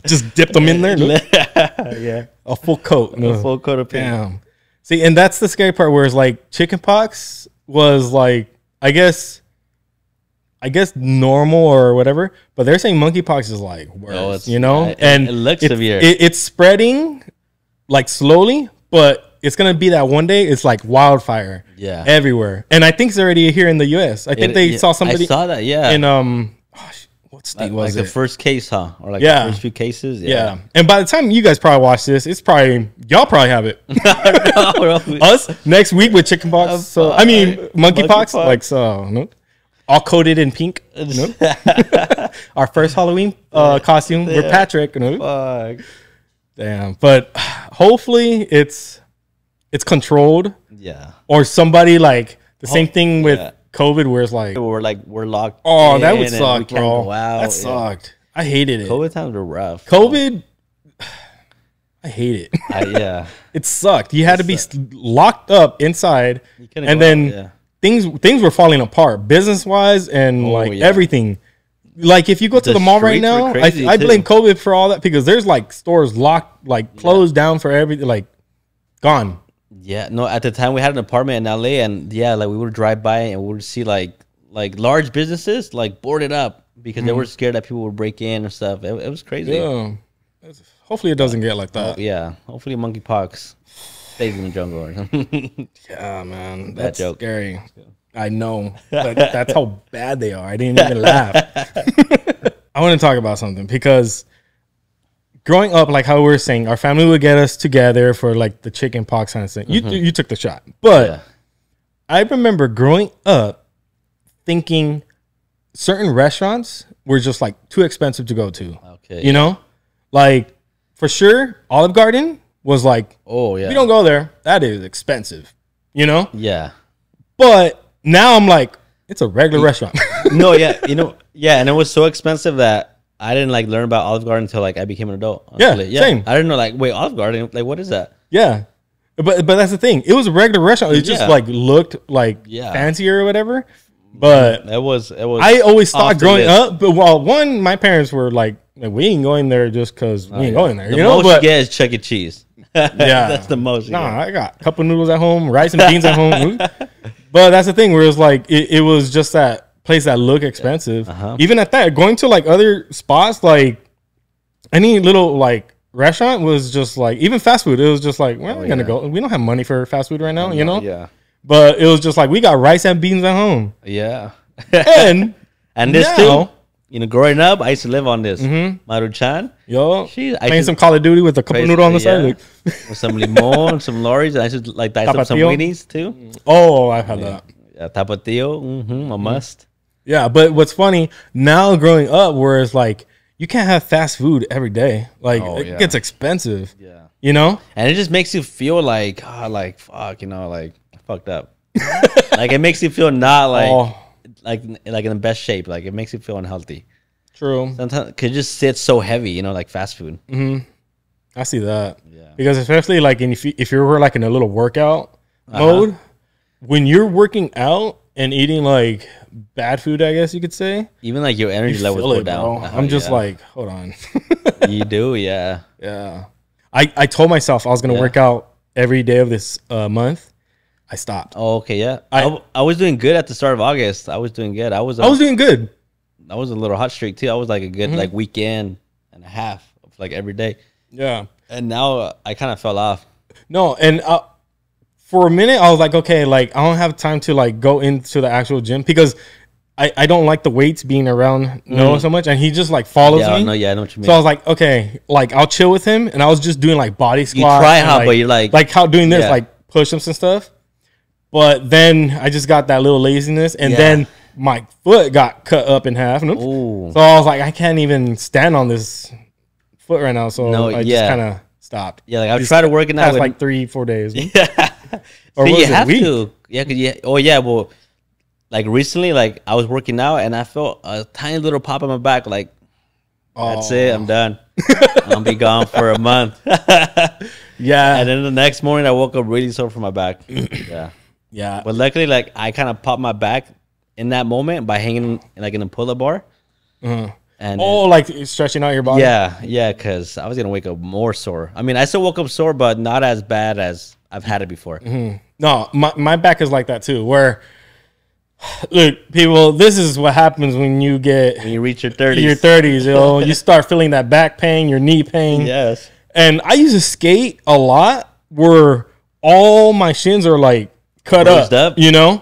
Just dipped them in there. Yeah. A full coat. A full coat of pink. Damn. See, and that's the scary part where it's like chickenpox was like, I guess normal or whatever, but they're saying monkeypox is like worse, you know? And it looks severe. It's spreading like slowly, but it's going to be that one day it's like wildfire everywhere. And I think it's already here in the US. I think they saw somebody. I saw that, yeah. In, what state was it? Like the first case, huh? Or like the first few cases? Yeah. And by the time you guys probably watch this, it's probably, y'all probably have it. Us next week with chickenpox. So, I mean, monkeypox. Like, so, no? All coated in pink. No? Our first Halloween costume. We're Patrick. No? Fuck. Damn. But hopefully it's controlled. Yeah. Or somebody like the same thing with COVID where it's like we're locked. Oh, that would suck, bro. That sucked. I hated it. COVID times were rough. COVID, I hate it. It sucked. You had to be locked up inside, and then things were falling apart business wise and everything. Like if you go to the mall right now, I blame COVID for all that because there's like stores locked, like closed down for everything, like gone. Yeah, no, at the time we had an apartment in LA and like we would drive by and we would see like large businesses like boarded up because they were scared that people would break in and stuff. It was crazy. Yeah. Hopefully it doesn't get like that. Yeah. Hopefully monkeypox stays in the jungle or something. Yeah, man. That's scary. I know. That's how bad they are. I didn't even laugh. I want to talk about something because growing up, like how we were saying, our family would get us together for like the chicken pox kind of thing. You took the shot. But I remember growing up thinking certain restaurants were just like too expensive to go to. Okay. You know? Like for sure, Olive Garden was like, oh yeah, if you don't go there, that is expensive. You know? Yeah. But now I'm like, it's a regular restaurant. No, yeah, you know, yeah, and it was so expensive that I didn't like learn about Olive Garden until like I became an adult. Honestly. Yeah, same. I didn't know like, wait, Olive Garden, like what is that? Yeah, but that's the thing. It was a regular restaurant. It just like looked like fancier or whatever. But it was. I always thought growing up, but one, my parents were like we ain't going there just because we ain't going there. The most you get is Chuck E. Cheese. Yeah, that's the most. I got a couple noodles at home, rice and beans at home. But that's the thing where it's like it was just that place that looked expensive. Even at that, going to like other spots, like any little like restaurant was just like even fast food. It was just like we're not gonna go. We don't have money for fast food right now, you know. Yeah. But it was just like we got rice and beans at home. Yeah. and this too. You know, growing up, I used to live on this. Maruchan. Yo, playing some Call of Duty with a couple noodles on the side. Like. With some limon, some loris. And I used to like dice up some weenies too. Oh, I've had that. Yeah, tapatio, a must. Yeah, but what's funny, now growing up, where it's like, you can't have fast food every day. Like, it gets expensive. Yeah. You know? And it just makes you feel like, fuck, you know, like, fucked up. Like, it makes you feel not like... like in the best shape, like it makes you feel unhealthy. True. Sometimes it could just sit so heavy, you know, like fast food. I see that. Yeah. Because especially like if you're like in a little workout mode, when you're working out and eating like bad food, I guess you could say, even like your energy levels go down. I'm just like, hold on. You do, yeah. Yeah. I told myself I was gonna work out every day of this month. I stopped. Oh, okay, yeah. I was doing good at the start of August. I was doing good. I was doing good. I was a little hot streak too. I was like a good like weekend and a half of like every day. Yeah. And now I kind of fell off. No, and for a minute I was like, okay, like I don't have time to like go into the actual gym because I don't like the weights being around Noah so much, and he just like follows me. I know what you mean. So I was like, okay, like I'll chill with him, and I was just doing like body squats. You try how, but you're like how doing this, like push-ups and stuff. But then I just got that little laziness, and then my foot got cut up in half. So I was like, I can't even stand on this foot right now. So I just kind of stopped. Yeah, like I'll try to work it out. Like 3-4 days. Yeah. Or you have to. Yeah, oh yeah. Well, like recently, like I was working out and I felt a tiny little pop on my back. Like, that's it. I'm done. I'll be gone for a month. Yeah. And then the next morning, I woke up really sore from my back. Yeah. Yeah. But luckily, like I kind of popped my back in that moment by hanging like in a pull-up bar. And like stretching out your body. Yeah, because I was gonna wake up more sore. I mean, I still woke up sore, but not as bad as I've had it before. No, my back is like that too. Where look, people, this is what happens when you reach your 30s. Your 30s, you know, you start feeling that back pain, your knee pain. Yes. And I used to skate a lot where all my shins are like cut up, you know?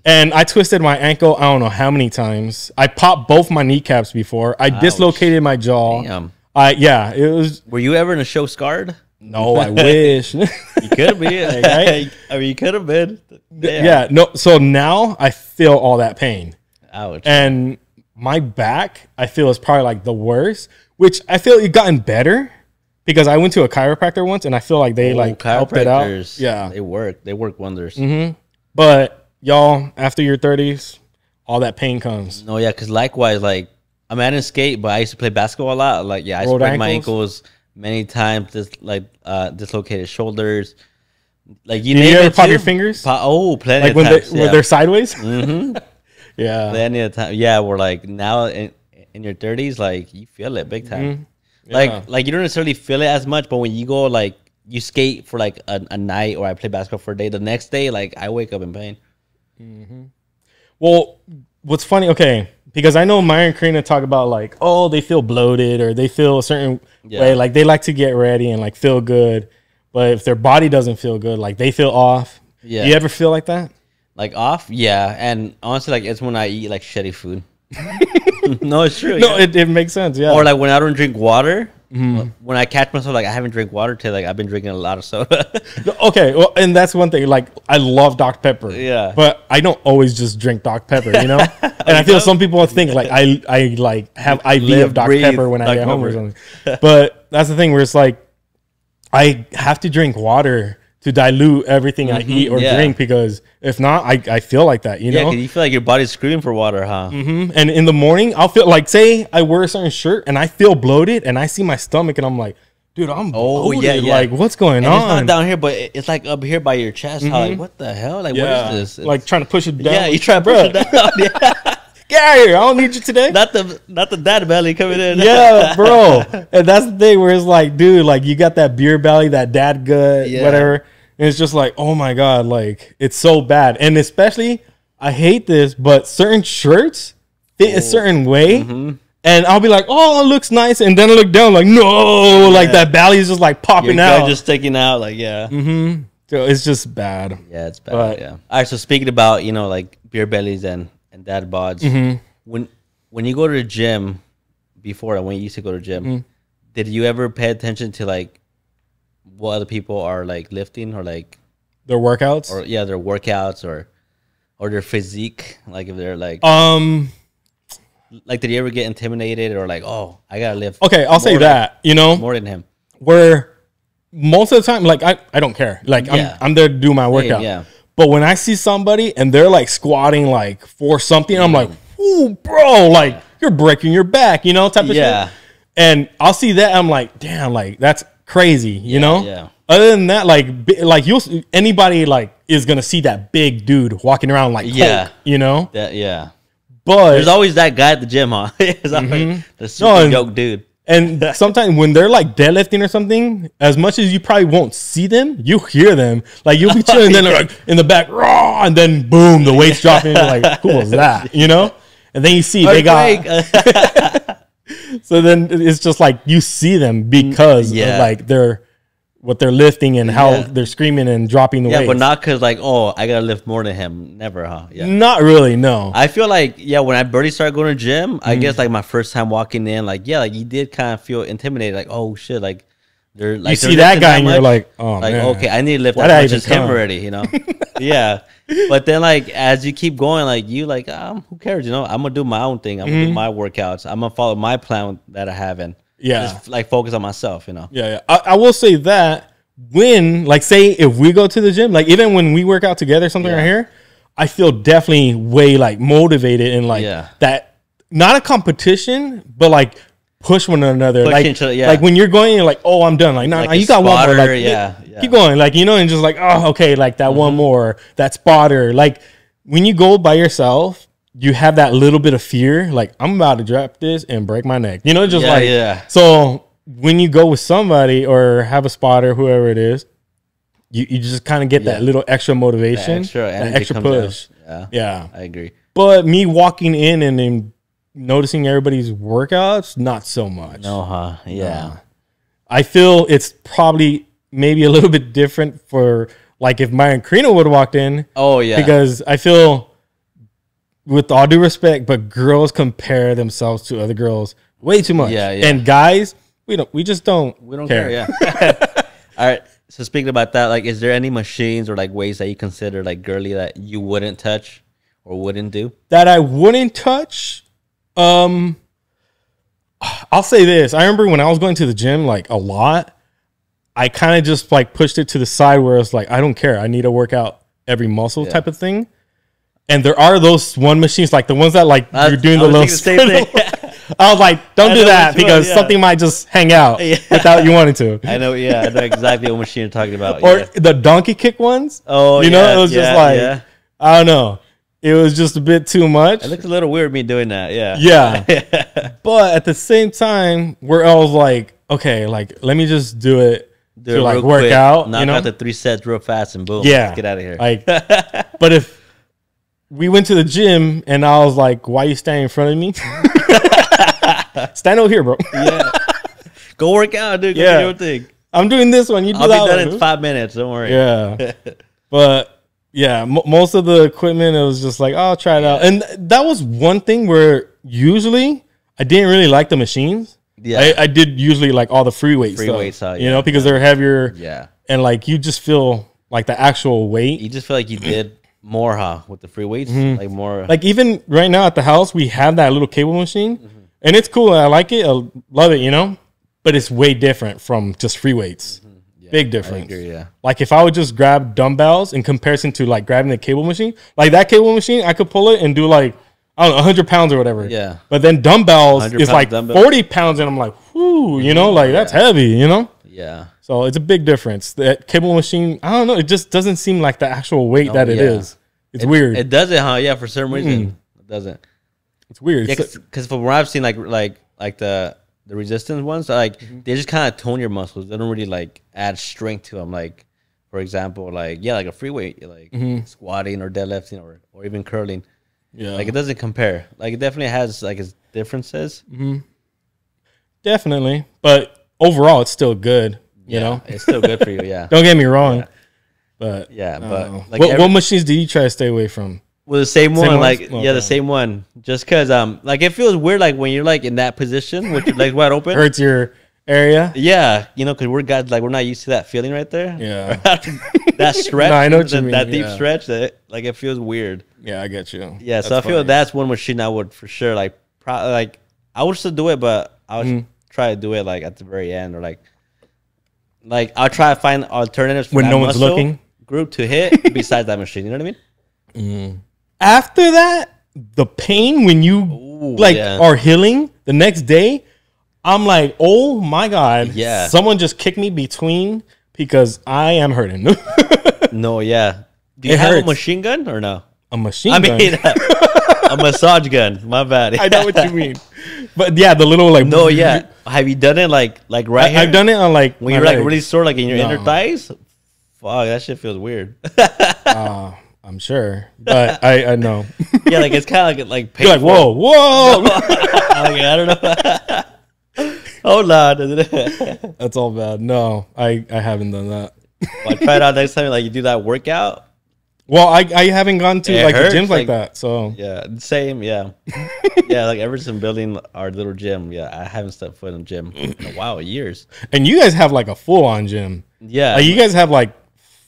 And I twisted my ankle, I don't know how many times. I popped both my kneecaps before. I dislocated my jaw. Damn. It was. Were you ever in a show scarred? No, I wish. You could be. Right? I mean, you could have been. Damn. Yeah, no. So now I feel all that pain. Ouch. And my back, I feel is probably like the worst, which I feel it gotten better. Because I went to a chiropractor once, and I feel like they helped it out. Yeah, they work wonders. But y'all, after your 30s, all that pain comes. No, yeah, because likewise, like I didn't skate, but I used to play basketball a lot. Like, I sprained my ankles many times. Just dislocated shoulders. Like you ever pop your fingers? Plenty like of times. When they're sideways. Yeah, plenty of time. Yeah, we're like now in your 30s, like you feel it big time. Yeah. Like you don't necessarily feel it as much, but when you go like you skate for like a night, or I play basketball for a day, the next day like I wake up in pain. Well, what's funny? Okay, because I know Maya and Karina talk about like, oh, they feel bloated or they feel a certain way, like they like to get ready and like feel good, but if their body doesn't feel good, like they feel off. Yeah, you ever feel like that? Like off? Yeah, and honestly, like it's when I eat like shitty food. No, it's true. No, it makes sense. Yeah. Or like when I don't drink water, When I catch myself, like, I haven't drank water today, like, I've been drinking a lot of soda. Okay, well, and that's one thing. Like, I love Dr. Pepper. Yeah. But I don't always just drink Dr. Pepper, you know? And I feel some people think, like, I like, have IV of Dr. Pepper when I get home or something. But that's the thing where it's like, I have to drink water to dilute everything I eat or drink, because if not, I feel like that, you know? Yeah, you feel like your body's screaming for water, huh? And in the morning, I'll feel like, say I wear a certain shirt and I feel bloated and I see my stomach and I'm like, dude, I'm bloated. Like, what's going on? It's not down here, but it's like up here by your chest. How, like, what the hell? Like, what is this? Like trying to push it down. Yeah, you try to push it down. Yeah. Get out of here. I don't need you today. Not the dad belly coming in. Yeah, bro. And that's the thing where it's like, dude, like, you got that beer belly, that dad gut, whatever. And it's just like, oh my God, like, it's so bad. And especially, I hate this, but certain shirts fit a certain way. And I'll be like, oh, it looks nice. And then I look down like, no, like that belly is just like popping out. Just sticking out, like, So it's just bad. Yeah, it's bad, All right, so speaking about, you know, like, beer bellies and dad bods, when you go to the gym, before, when you used to go to the gym, did you ever pay attention to, like, what other people are, like, lifting, or, like, their workouts? Or, their workouts, or their physique, like, if they're, like... Like, did you ever get intimidated, or like, oh, I gotta lift? Okay, I'll say that, you know, more than him. Where most of the time, like, I don't care. Like, I'm there to do my workout. But when I see somebody and they're like squatting like for something, I'm like, ooh, bro, like you're breaking your back, you know, type of shit. And I'll see that, I'm like, damn, like that's crazy, you know. Other than that, like you'll anybody like is gonna see that big dude walking around like Hulk, you know. But there's always that guy at the gym, huh? It's always the super yoke dude. And sometimes when they're like deadlifting or something, as much as you probably won't see them, you hear them. Like you'll be chilling, and then they're like in the back, raw, and then boom, the weight's dropping. You're like, who was that? You know? And then you see they got. So then it's just like you see them because of like what they're lifting and how they're screaming and dropping the weight. Yeah, but not because like, oh, I gotta lift more than him. Never, huh? Yeah. Not really, no. I feel like, when I barely started going to the gym, I guess like my first time walking in, like, like you did kind of feel intimidated, like, oh shit, like they're like, you see that guy and you're like, oh, like, man. okay, I need to lift as much as him already, you know? But then like as you keep going, like you like, who cares, you know? I'm gonna do my own thing. I'm gonna do my workouts. I'm gonna follow my plan that I have and just like focus on myself, you know? I will say that when, like, say if we go to the gym, like even when we work out together, something right here, I feel definitely way like motivated and like that, not a competition, but like push one another. Like when you're going, you're like, oh, I'm done. Like, nah, you got one more. Like, keep going. Like, you know, and just like, oh, okay, like that one more, that spotter. Like when you go by yourself, you have that little bit of fear. Like, I'm about to drop this and break my neck. You know, just so when you go with somebody or have a spotter, whoever it is, you just kind of get that little extra motivation, that extra push. I agree. But me walking in and then noticing everybody's workouts, not so much. No, huh? Yeah. I feel it's probably maybe a little bit different for like if Myron Carino would have walked in. Oh, yeah. Because I feel, with all due respect, but girls compare themselves to other girls way too much. And guys, we just don't care. All right. So speaking about that, like, is there any machines or like ways that you consider like girly that you wouldn't touch or wouldn't do? That I wouldn't touch? I'll say this. I remember when I was going to the gym like a lot, I kind of just like pushed it to the side where it's like, I don't care. I need to work out every muscle type of thing. And there are those one machines, like the ones that like you're doing the little same thing. I was like, don't do that because something might just hang out without you wanting to. I know exactly what machine you're talking about. Or the donkey kick ones. Oh, you know, it was just like, I don't know. It was just a bit too much. It looked a little weird me doing that, But at the same time, where I was like, okay, like, let me just do it to like work quick, out. Knock out the 3 sets real fast and boom. Yeah. Let's get out of here. Like, but if we went to the gym and I was like, why are you standing in front of me? Stand over here, bro. Go work out, dude. Go do your thing. I'm doing this one. You do that one. I'll be done in 5 minutes. Don't worry. Yeah. But yeah, most of the equipment, it was just like, oh, I'll try it out. And that was one thing where usually I didn't really like the machines. Yeah, I did usually like all the free weight stuff, you know, because they're heavier. Yeah, and like you just feel like the actual weight. You just feel like you did more, huh, with the free weights, like more. Like even right now at the house, we have that little cable machine, and it's cool. I like it. I love it, you know, but it's way different from just free weights. Yeah, big difference. I agree, yeah. Like if I would just grab dumbbells in comparison to like grabbing the cable machine, like that cable machine, I could pull it and do like, I don't know, 100 pounds or whatever. Yeah. But then dumbbells is like 40 pounds, and I'm like, whoo, you know, like that's heavy, you know? Yeah. So it's a big difference. That cable machine, I don't know, it just doesn't seem like the actual weight that it is. It's weird. It doesn't, huh? Yeah, for some reason. It doesn't. It's weird. Yeah, because from what I've seen, like the resistance ones, like they just kind of tone your muscles. They don't really like add strength to them. Like, for example, like a free weight, like squatting or deadlifting or even curling. Yeah, like it doesn't compare. Like it definitely has like its differences. Definitely, but overall, it's still good. You know, it's still good for you. Yeah, don't get me wrong. Yeah. But like what machines do you try to stay away from? Well, the same one, like the same one. Just because like it feels weird, like when you're like in that position, with your legs wide open, hurts your area. Yeah, you know, because we're guys like we're not used to that feeling right there. Yeah, that stretch. No, I know what you mean. That deep stretch, that like it feels weird. Yeah, I get you. Yeah, so I feel that's one machine I would for sure like. Like I would still do it, but I would try to do it like at the very end or like I'll try to find alternatives for when no one's looking group to hit besides that machine. You know what I mean? After that, the pain when you are healing the next day, I'm like, oh my God. Yeah. Someone just kicked me between because I am hurting. No, yeah. Do you have a machine gun or no? A machine gun? I mean, a massage gun. My bad. I know what you mean. But yeah, the little like. No, yeah. Have you done it like right here? I've done it on like. When you're like really sore, like in your inner thighs? Fuck, that shit feels weird. I'm sure, but I know. Yeah, like it's kind of like painful. You're like, whoa. Okay, I don't know. Hold on. That's all bad. No, I haven't done that. Well, try it out next time. Like you do that workout. Well, I haven't gone to like gyms like that. So yeah, same. Yeah, yeah. Like ever since building our little gym, yeah, I haven't stepped foot in a gym in a while, years. And you guys have like a full on gym. Yeah, like, you guys have like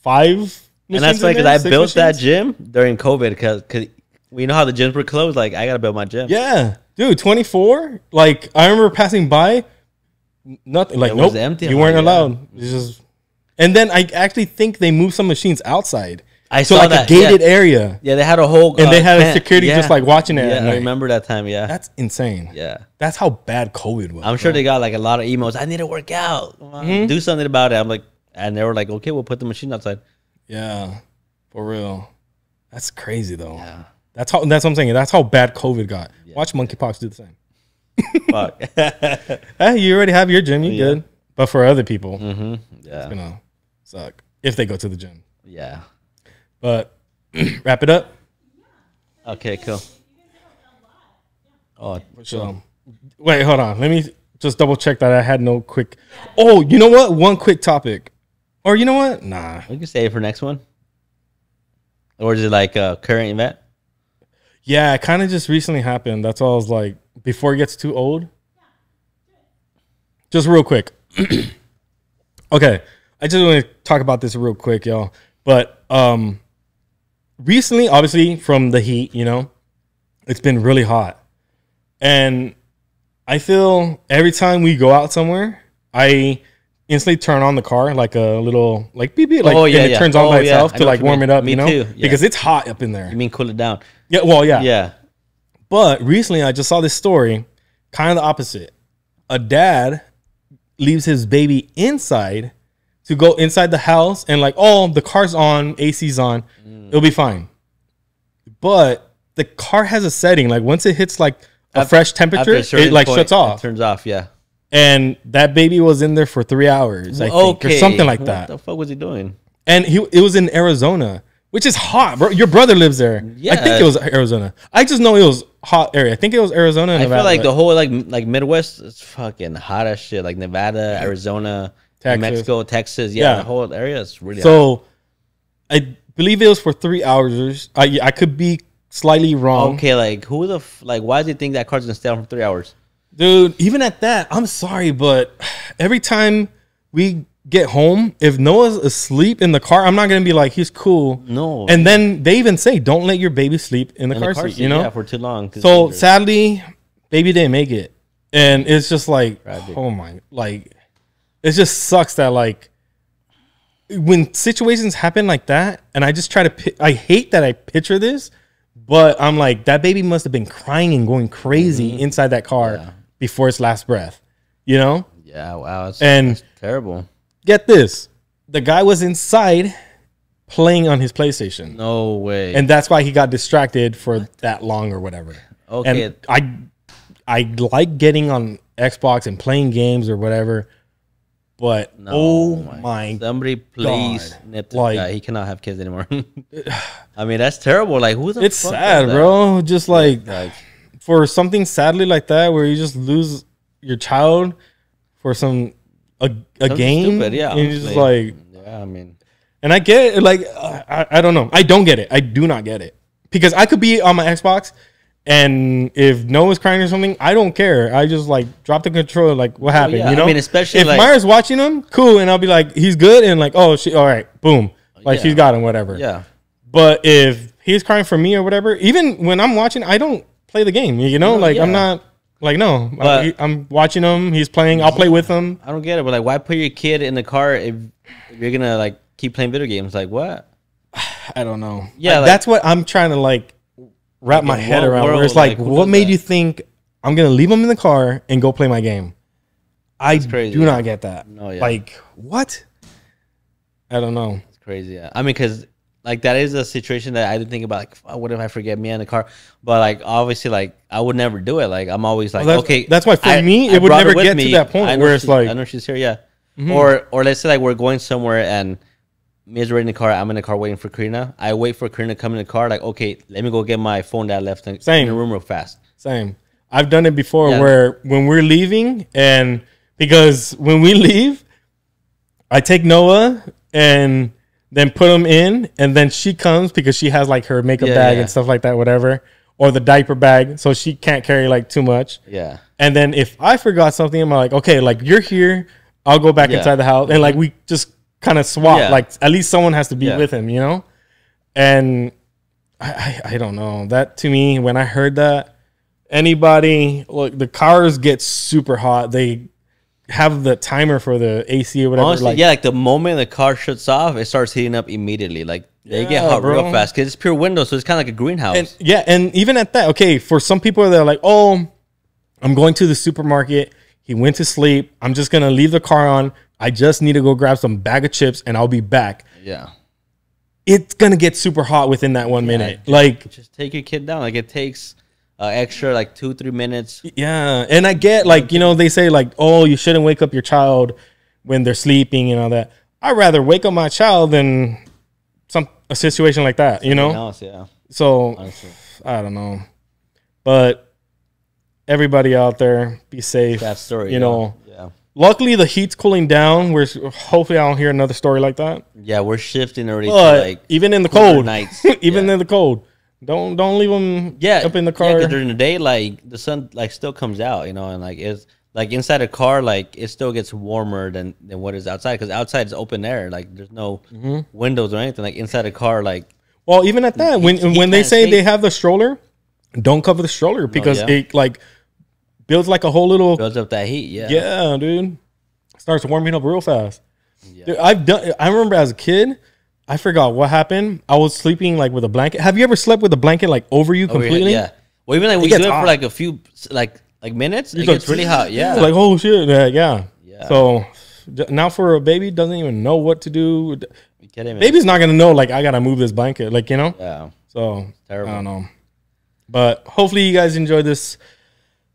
5. And that's funny because I built that gym during COVID because we know how the gyms were closed. Like I gotta build my gym. Yeah, dude, 24. Like I remember passing by, nothing. Like nope, empty. You weren't allowed. It's just, and then I actually think they moved some machines outside. I saw like that, a gated area. Yeah, they had a whole and they had a security just like watching it. Yeah, I remember that time. Yeah, that's insane. Yeah, that's how bad COVID was. I'm sure they got like a lot of emails. I need to work out. Do something about it. I'm like, and they were like, okay, we'll put the machine outside. Yeah, for real. That's crazy though. Yeah, that's what I'm saying. That's how bad COVID got. Yeah. Watch monkeypox do the same. Fuck. Hey, you already have your gym. You good? But for other people, yeah, it's gonna suck if they go to the gym. Yeah. But wrap it up. Okay, cool. Oh, so wait, hold on. Let me just double check that I had no quick. Oh, you know what? One quick topic. Or you know what? Nah. We can save it for next one. Or is it like a current event? Yeah, it kind of just recently happened. That's all I was like, before it gets too old. Just real quick. Okay. I just want to talk about this real quick, y'all. But recently, obviously, from the heat, you know, it's been really hot. And I feel every time we go out somewhere, I instantly turn on the car like a little like beep beep, like and it turns on by itself to like warm it up, you know, because it's hot up in there. You mean cool it down? Yeah, well, yeah, yeah. But recently, I just saw this story, kind of the opposite. A dad leaves his baby inside to go inside the house and like, oh, the car's on, AC's on, it'll be fine. But the car has a setting like once it hits like a fresh temperature, it like shuts off, turns off, yeah. And that baby was in there for 3 hours, I think, or something like that. What the fuck was he doing? And it was in Arizona, which is hot, bro. Your brother lives there. Yeah. I think it was Arizona. I just know it was hot area. I think it was Arizona and Nevada. I feel like the whole like Midwest is fucking hot as shit. Like Nevada, Arizona, Texas. Mexico, Texas. Yeah, the whole area is really hot. So I believe it was for 3 hours. I could be slightly wrong. Okay, like who the why does he think that car's gonna stay on for 3 hours? Dude, even at that, I'm sorry, but every time we get home, if Noah's asleep in the car, I'm not gonna be like, he's cool. No. And then they even say, don't let your baby sleep in the car seat, you know? Yeah, for too long. So sadly, baby didn't make it. And it's just like, oh my, like, it just sucks that like when situations happen like that, and I just try to, I hate that I picture this, but I'm like, that baby must have been crying and going crazy inside that car before its last breath, you know? Yeah, wow. That's terrible. Get this. The guy was inside playing on his PlayStation. No way. And that's why he got distracted for that long or whatever. Okay. And I like getting on Xbox and playing games or whatever, but my somebody please nip this like, guy. He cannot have kids anymore. I mean, that's terrible. Like, who the it's fuck sad, does bro. Just like for something sadly like that, where you just lose your child for a game. Stupid, yeah. And you're just like, yeah, I mean, and I get it. Like, I don't know. I don't get it. I do not get it, because I could be on my Xbox, and if Noah's crying or something, I don't care. I just like drop the controller. Like, what happened? yeah. You know, I mean, especially if like, Maya's watching him, cool, and I'll be like, he's good, and like, oh, all right, boom, like she's got him, whatever. Yeah. But if he's crying for me or whatever, even when I'm watching, I don't play the game. You know, like I'm not. Like, no, I'm watching him. He's playing. I'll play with him. I don't get it. But like, why put your kid in the car if you're gonna like keep playing video games? Like, what? I don't know. Yeah, like, that's what I'm trying to like wrap my head around. Where it's like, what made you think I'm gonna leave him in the car and go play my game? I do not get that. No, yeah. Like, what? I don't know. It's crazy. Yeah. I mean, because like that is a situation that I didn't think about. Like, what if I forget me in the car? But like, obviously, like I would never do it. Like, I'm always like, okay. That's why for me, it would never get to that point where it's like, I know she's here, yeah. Or let's say like we're going somewhere and Mia's already in the car. I'm in the car waiting for Karina. I wait for Karina to come in the car. Like, okay, let me go get my phone that I left in the room real fast. Same. I've done it before where when we're leaving, and because when we leave, I take Noah and then put him in, and then she comes because she has like her makeup bag and stuff like that, whatever, or the diaper bag, so she can't carry like too much. Yeah. And then if I forgot something, I'm like, okay, like you're here, I'll go back inside the house, and like we just kind of swap. Like at least someone has to be with him, you know. And I don't know, that to me, when I heard that, anybody, look, the cars get super hot. They have the timer for the AC or whatever. Honestly, like, like the moment the car shuts off, it starts heating up immediately. Like they get hot real fast because it's pure window, so it's kind of like a greenhouse. And, and even at that, okay, for some people they're like, oh, I'm going to the supermarket. He went to sleep. I'm just gonna leave the car on. I just need to go grab some bag of chips and I'll be back. Yeah, it's gonna get super hot within that 1 minute. Like, just take your kid down. Like it takes extra like 2-3 minutes. Yeah, and I get like, you know, they say like, oh, you shouldn't wake up your child when they're sleeping and all that. I'd rather wake up my child than a situation like that, you know? Else, yeah. So honestly, I don't know, but everybody out there, be safe. That story, you know. Yeah. Luckily, the heat's cooling down. We're hopefully I don't hear another story like that. Yeah, we're shifting already. But to like even in the cold nights, even in the cold. Don't leave them up in the car. Yeah, during the day, like the sun like still comes out, you know, and like it's like inside a car, like it still gets warmer than what is outside, because outside is open air, like there's no windows or anything. Like inside a car, like, well, even at that, when they say they have the stroller, don't cover the stroller because it like builds like a whole little builds up that heat. Yeah, dude, starts warming up real fast. Dude, I remember as a kid, I forgot what happened. I was sleeping like with a blanket. Have you ever slept with a blanket like over you completely? Yeah. Well, even like we do it for like a few like minutes. It gets really hot. Yeah. Like, oh shit. Yeah. So now for a baby, doesn't even know what to do. Baby's not gonna know. Like, I gotta move this blanket. Like, you know. Yeah. So terrible. I don't know. But hopefully you guys enjoyed this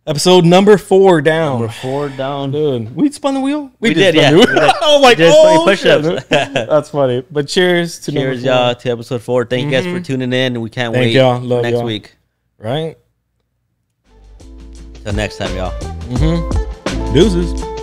episode number 4 down. Number 4 down. Dude, we spun the wheel? We did, yeah. Oh, like, oh, push-ups. That's funny. But cheers to y'all to episode 4. Thank you guys for tuning in, and we can't wait y'all. Love next y'all. week. Right? Till next time, y'all. Deuces.